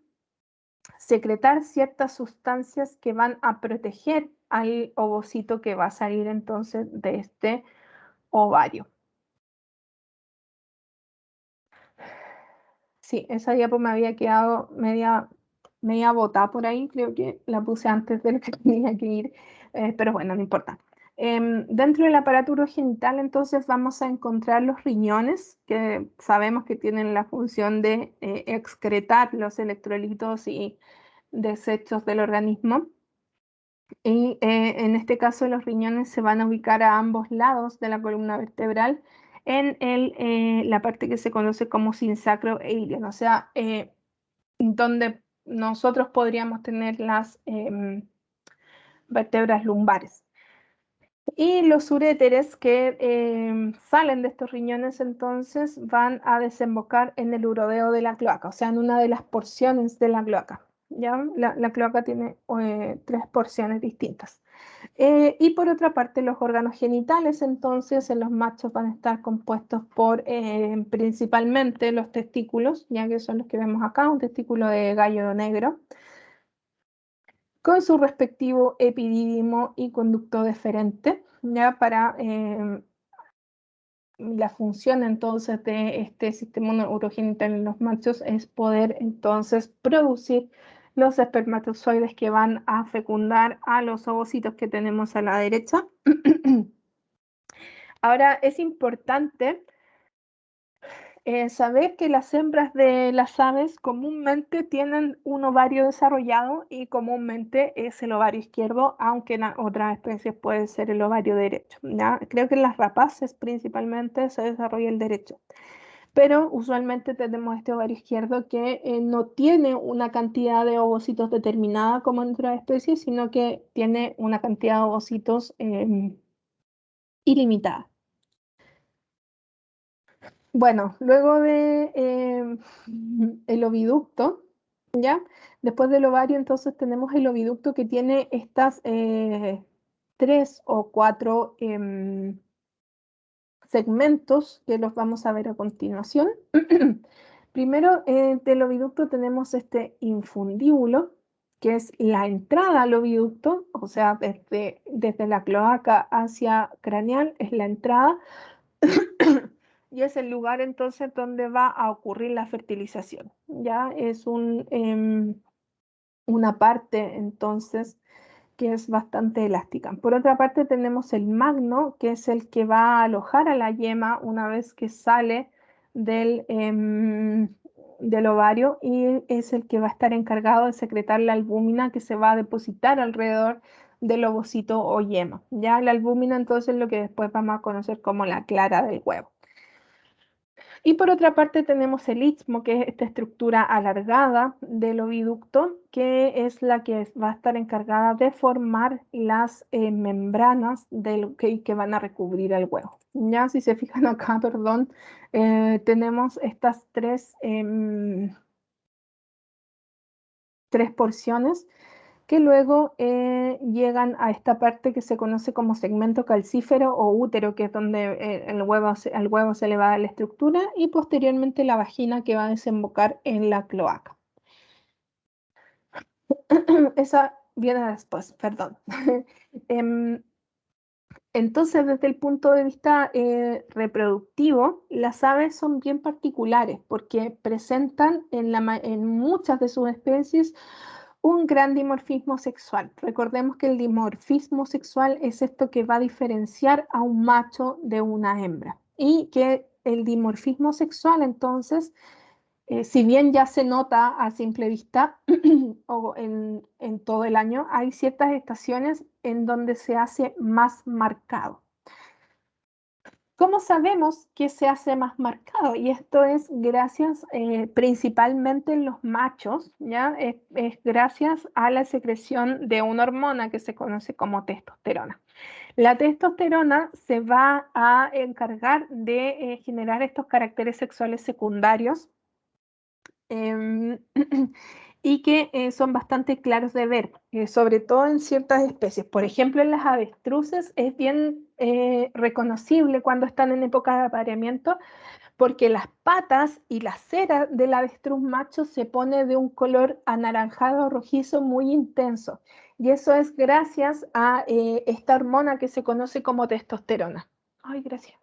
secretar ciertas sustancias que van a proteger al ovocito que va a salir entonces de este ovario. Sí, esa diapo me había quedado media botada por ahí, creo que la puse antes de lo que tenía que ir, pero bueno, no importa. Dentro del aparato urogenital entonces vamos a encontrar los riñones, que sabemos que tienen la función de excretar los electrolitos y desechos del organismo. Y en este caso los riñones se van a ubicar a ambos lados de la columna vertebral en la parte que se conoce como sinsacro e ilion, o sea, donde nosotros podríamos tener las vértebras lumbares. Y los uréteres que salen de estos riñones entonces van a desembocar en el urodeo de la cloaca, o sea, en una de las porciones de la cloaca. ¿Ya? La cloaca tiene 3 porciones distintas. Y por otra parte, los órganos genitales, entonces, en los machos van a estar compuestos por principalmente los testículos, ya que son los que vemos acá, un testículo de gallo negro, con su respectivo epidídimo y conducto deferente, ya para la función entonces de este sistema urogenital en los machos es poder entonces producir los espermatozoides que van a fecundar a los ovocitos que tenemos a la derecha. Ahora es importante saber que las hembras de las aves comúnmente tienen un ovario desarrollado y comúnmente es el ovario izquierdo, aunque en otras especies puede ser el ovario derecho, ¿ya? Creo que en las rapaces principalmente se desarrolla el derecho, pero usualmente tenemos este ovario izquierdo que no tiene una cantidad de ovocitos determinada como en otras especies, sino que tiene una cantidad de ovocitos ilimitada. Bueno, luego de el oviducto, ¿ya? Después del ovario, entonces tenemos el oviducto que tiene estas 3 o 4 segmentos que los vamos a ver a continuación. Primero, del oviducto tenemos este infundíbulo, que es la entrada al oviducto, o sea, desde la cloaca hacia craneal es la entrada. Y es el lugar entonces donde va a ocurrir la fertilización. Ya es una parte entonces que es bastante elástica. Por otra parte tenemos el magno, que es el que va a alojar a la yema una vez que sale del ovario y es el que va a estar encargado de secretar la albúmina que se va a depositar alrededor del ovocito o yema. Ya la albúmina entonces es lo que después vamos a conocer como la clara del huevo. Y por otra parte tenemos el istmo, que es esta estructura alargada del oviducto, que es la que va a estar encargada de formar las membranas que van a recubrir el huevo. Ya si se fijan acá, perdón, tenemos estas tres porciones que luego llegan a esta parte que se conoce como segmento calcífero o útero, que es donde al huevo se le va a dar la estructura, y posteriormente la vagina, que va a desembocar en la cloaca. Esa viene después, perdón. Entonces, desde el punto de vista reproductivo, las aves son bien particulares porque presentan en muchas de sus especies un gran dimorfismo sexual. Recordemos que el dimorfismo sexual es esto que va a diferenciar a un macho de una hembra, y que el dimorfismo sexual, entonces, si bien ya se nota a simple vista o en todo el año, hay ciertas estaciones en donde se hace más marcado. ¿Cómo sabemos que se hace más marcado? Y esto es gracias principalmente en los machos, ¿ya? Es gracias a la secreción de una hormona que se conoce como testosterona. La testosterona se va a encargar de generar estos caracteres sexuales secundarios y que son bastante claros de ver, sobre todo en ciertas especies. Por ejemplo, en las avestruces es bien reconocible cuando están en época de apareamiento, porque las patas y la cera del avestruz macho se pone de un color anaranjado rojizo muy intenso. Y eso es gracias a esta hormona que se conoce como testosterona. Ay, gracias.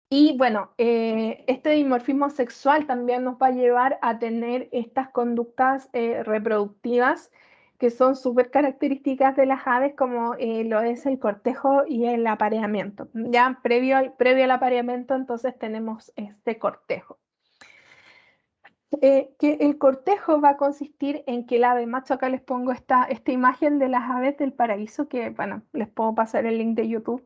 Y bueno, este dimorfismo sexual también nos va a llevar a tener estas conductas reproductivas que son súper características de las aves, como lo es el cortejo y el apareamiento. Ya previo al apareamiento, entonces tenemos este cortejo. Que el cortejo va a consistir en que el ave macho, acá les pongo esta imagen de las aves del paraíso, que bueno, les puedo pasar el link de YouTube.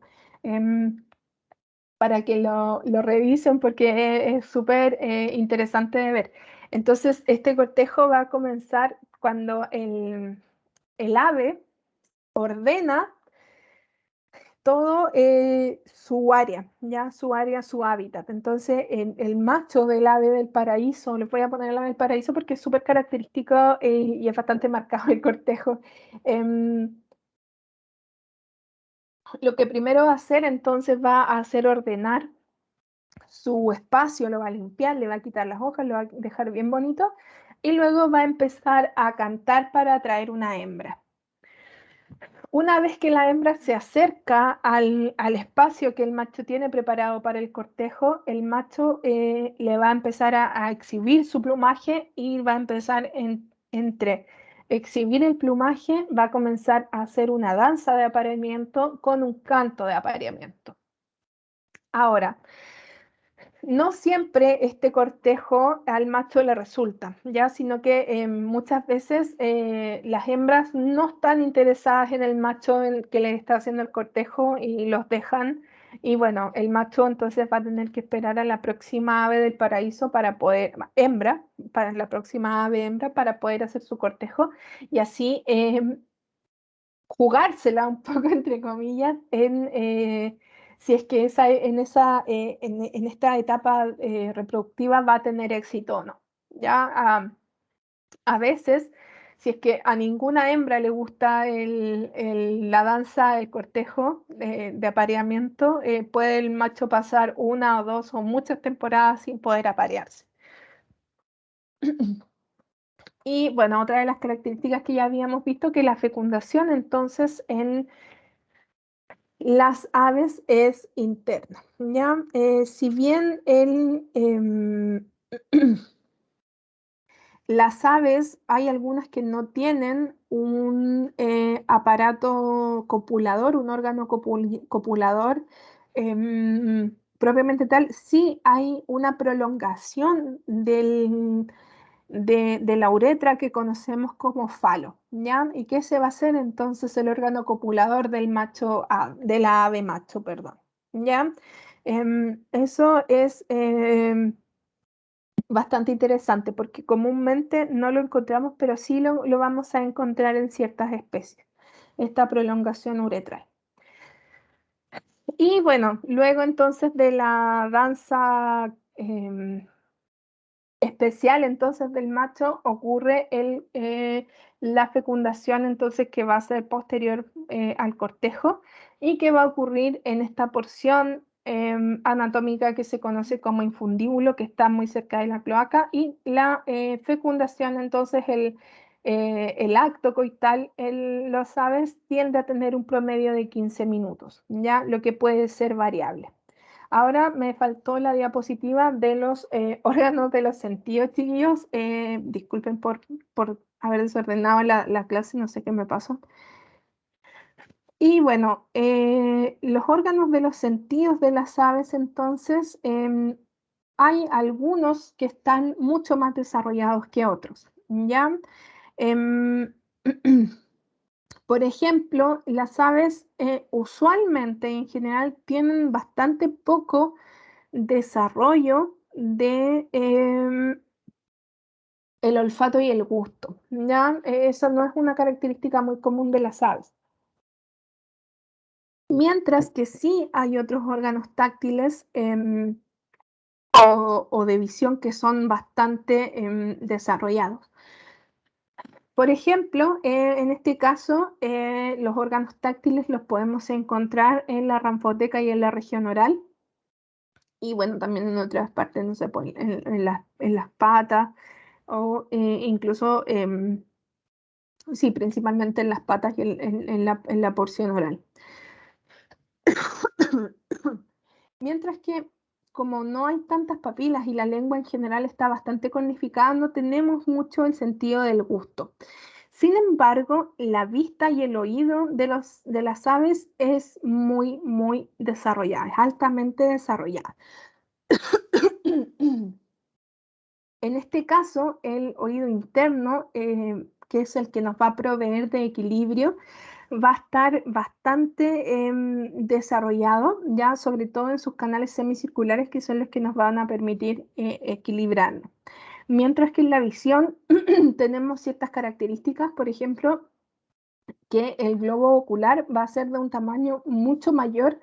Para que lo revisen porque es súper interesante de ver. Entonces, este cortejo va a comenzar cuando el ave ordena todo su área, ya su área, su hábitat. Entonces, el macho del ave del paraíso, le voy a poner el ave del paraíso porque es súper característico y es bastante marcado el cortejo. Lo que primero va a hacer entonces va a hacer ordenar su espacio, lo va a limpiar, le va a quitar las hojas, lo va a dejar bien bonito, y luego va a empezar a cantar para atraer una hembra. Una vez que la hembra se acerca al espacio que el macho tiene preparado para el cortejo, el macho le va a empezar a exhibir su plumaje y va a empezar entre exhibir el plumaje, va a comenzar a hacer una danza de apareamiento con un canto de apareamiento. Ahora, no siempre este cortejo al macho le resulta, ¿ya? Sino que muchas veces las hembras no están interesadas en el macho que le está haciendo el cortejo y los dejan. Y bueno, el macho entonces va a tener que esperar a la próxima ave del paraíso para poder, para la próxima ave hembra para poder hacer su cortejo y así jugársela un poco, entre comillas, si es que en esta etapa reproductiva va a tener éxito o no. Ya a veces, si es que a ninguna hembra le gusta la danza, el cortejo de apareamiento, puede el macho pasar una o dos o muchas temporadas sin poder aparearse. Y bueno, otra de las características que ya habíamos visto, que la fecundación entonces en las aves es interna, ¿ya? Si bien las aves, hay algunas que no tienen un aparato copulador, un órgano copulador propiamente tal, sí hay una prolongación de la uretra que conocemos como falo, ¿ya? ¿Y qué se va a hacer entonces el órgano copulador del macho, de la ave macho, perdón, ¿ya? Eso es bastante interesante porque comúnmente no lo encontramos, pero sí lo vamos a encontrar en ciertas especies, esta prolongación uretral. Y bueno, luego entonces de la danza especial entonces del macho ocurre la fecundación entonces que va a ser posterior al cortejo y que va a ocurrir en esta porción anatómica que se conoce como infundíbulo, que está muy cerca de la cloaca, y la fecundación entonces el acto coital en los aves tiende a tener un promedio de 15 minutos, ya lo que puede ser variable. Ahora me faltó la diapositiva de los órganos de los sentidos, chiquillos. Disculpen por haber desordenado la clase, no sé qué me pasó. Y bueno, los órganos de los sentidos de las aves, entonces, hay algunos que están mucho más desarrollados que otros, ¿ya? Por ejemplo, las aves usualmente, en general, tienen bastante poco desarrollo de el olfato y el gusto, ¿ya? Eso no es una característica muy común de las aves. Mientras que sí hay otros órganos táctiles o de visión que son bastante desarrollados. Por ejemplo, en este caso, los órganos táctiles los podemos encontrar en la ranfoteca y en la región oral. Y bueno, también en otras partes, no sé, pues, en las patas o incluso, sí, principalmente en las patas y en la porción oral. Mientras que como no hay tantas papilas y la lengua en general está bastante cornificada, no tenemos mucho el sentido del gusto. Sin embargo, la vista y el oído de las aves es muy, muy desarrollada, es altamente desarrollada. En este caso, el oído interno, que es el que nos va a proveer de equilibrio, va a estar bastante desarrollado, ya sobre todo en sus canales semicirculares, que son los que nos van a permitir equilibrarnos. Mientras que en la visión tenemos ciertas características, por ejemplo, que el globo ocular va a ser de un tamaño mucho mayor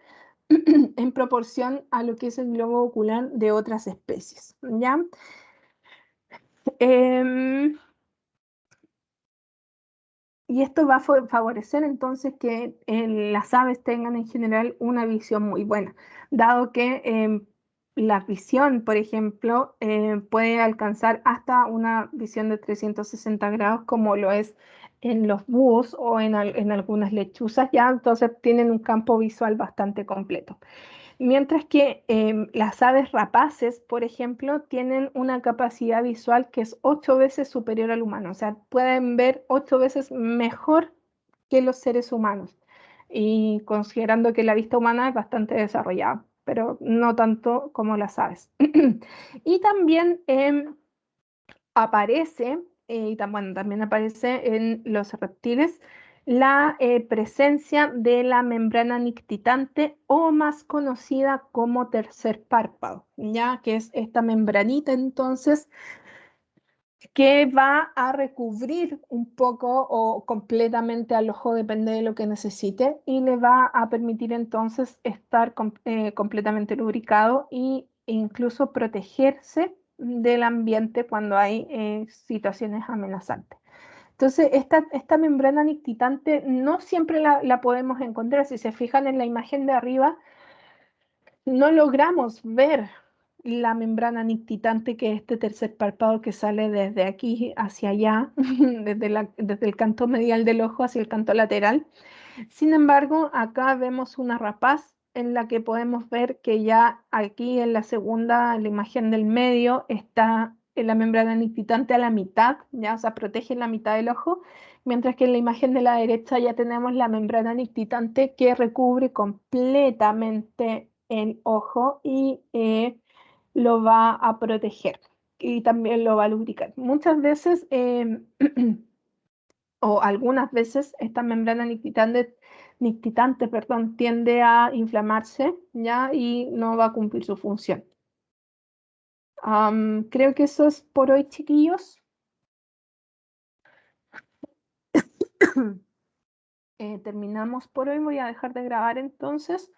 en proporción a lo que es el globo ocular de otras especies, ¿ya? Y esto va a favorecer entonces que las aves tengan en general una visión muy buena, dado que la visión, por ejemplo, puede alcanzar hasta una visión de 360 grados, como lo es en los búhos o en algunas lechuzas, ya entonces tienen un campo visual bastante completo. Mientras que las aves rapaces, por ejemplo, tienen una capacidad visual que es 8 veces superior al humano, o sea, pueden ver 8 veces mejor que los seres humanos, y considerando que la vista humana es bastante desarrollada, pero no tanto como las aves. Y también aparece, y también aparece en los reptiles, la presencia de la membrana nictitante o más conocida como tercer párpado, ya que es esta membranita entonces que va a recubrir un poco o completamente al ojo, depende de lo que necesite, y le va a permitir entonces estar completamente lubricado e incluso protegerse del ambiente cuando hay situaciones amenazantes. Entonces, esta membrana nictitante no siempre la podemos encontrar. Si se fijan en la imagen de arriba, no logramos ver la membrana nictitante, que es este tercer párpado que sale desde aquí hacia allá, desde el canto medial del ojo hacia el canto lateral. Sin embargo, acá vemos una rapaz en la que podemos ver que ya aquí en la segunda, en la imagen del medio, está la membrana nictitante a la mitad, ya, o sea, protege la mitad del ojo, mientras que en la imagen de la derecha ya tenemos la membrana nictitante que recubre completamente el ojo y lo va a proteger y también lo va a lubricar. Muchas veces o algunas veces esta membrana nictitante, perdón, tiende a inflamarse, ¿ya? Y no va a cumplir su función. Creo que eso es por hoy, chiquillos. Terminamos por hoy. Voy a dejar de grabar entonces.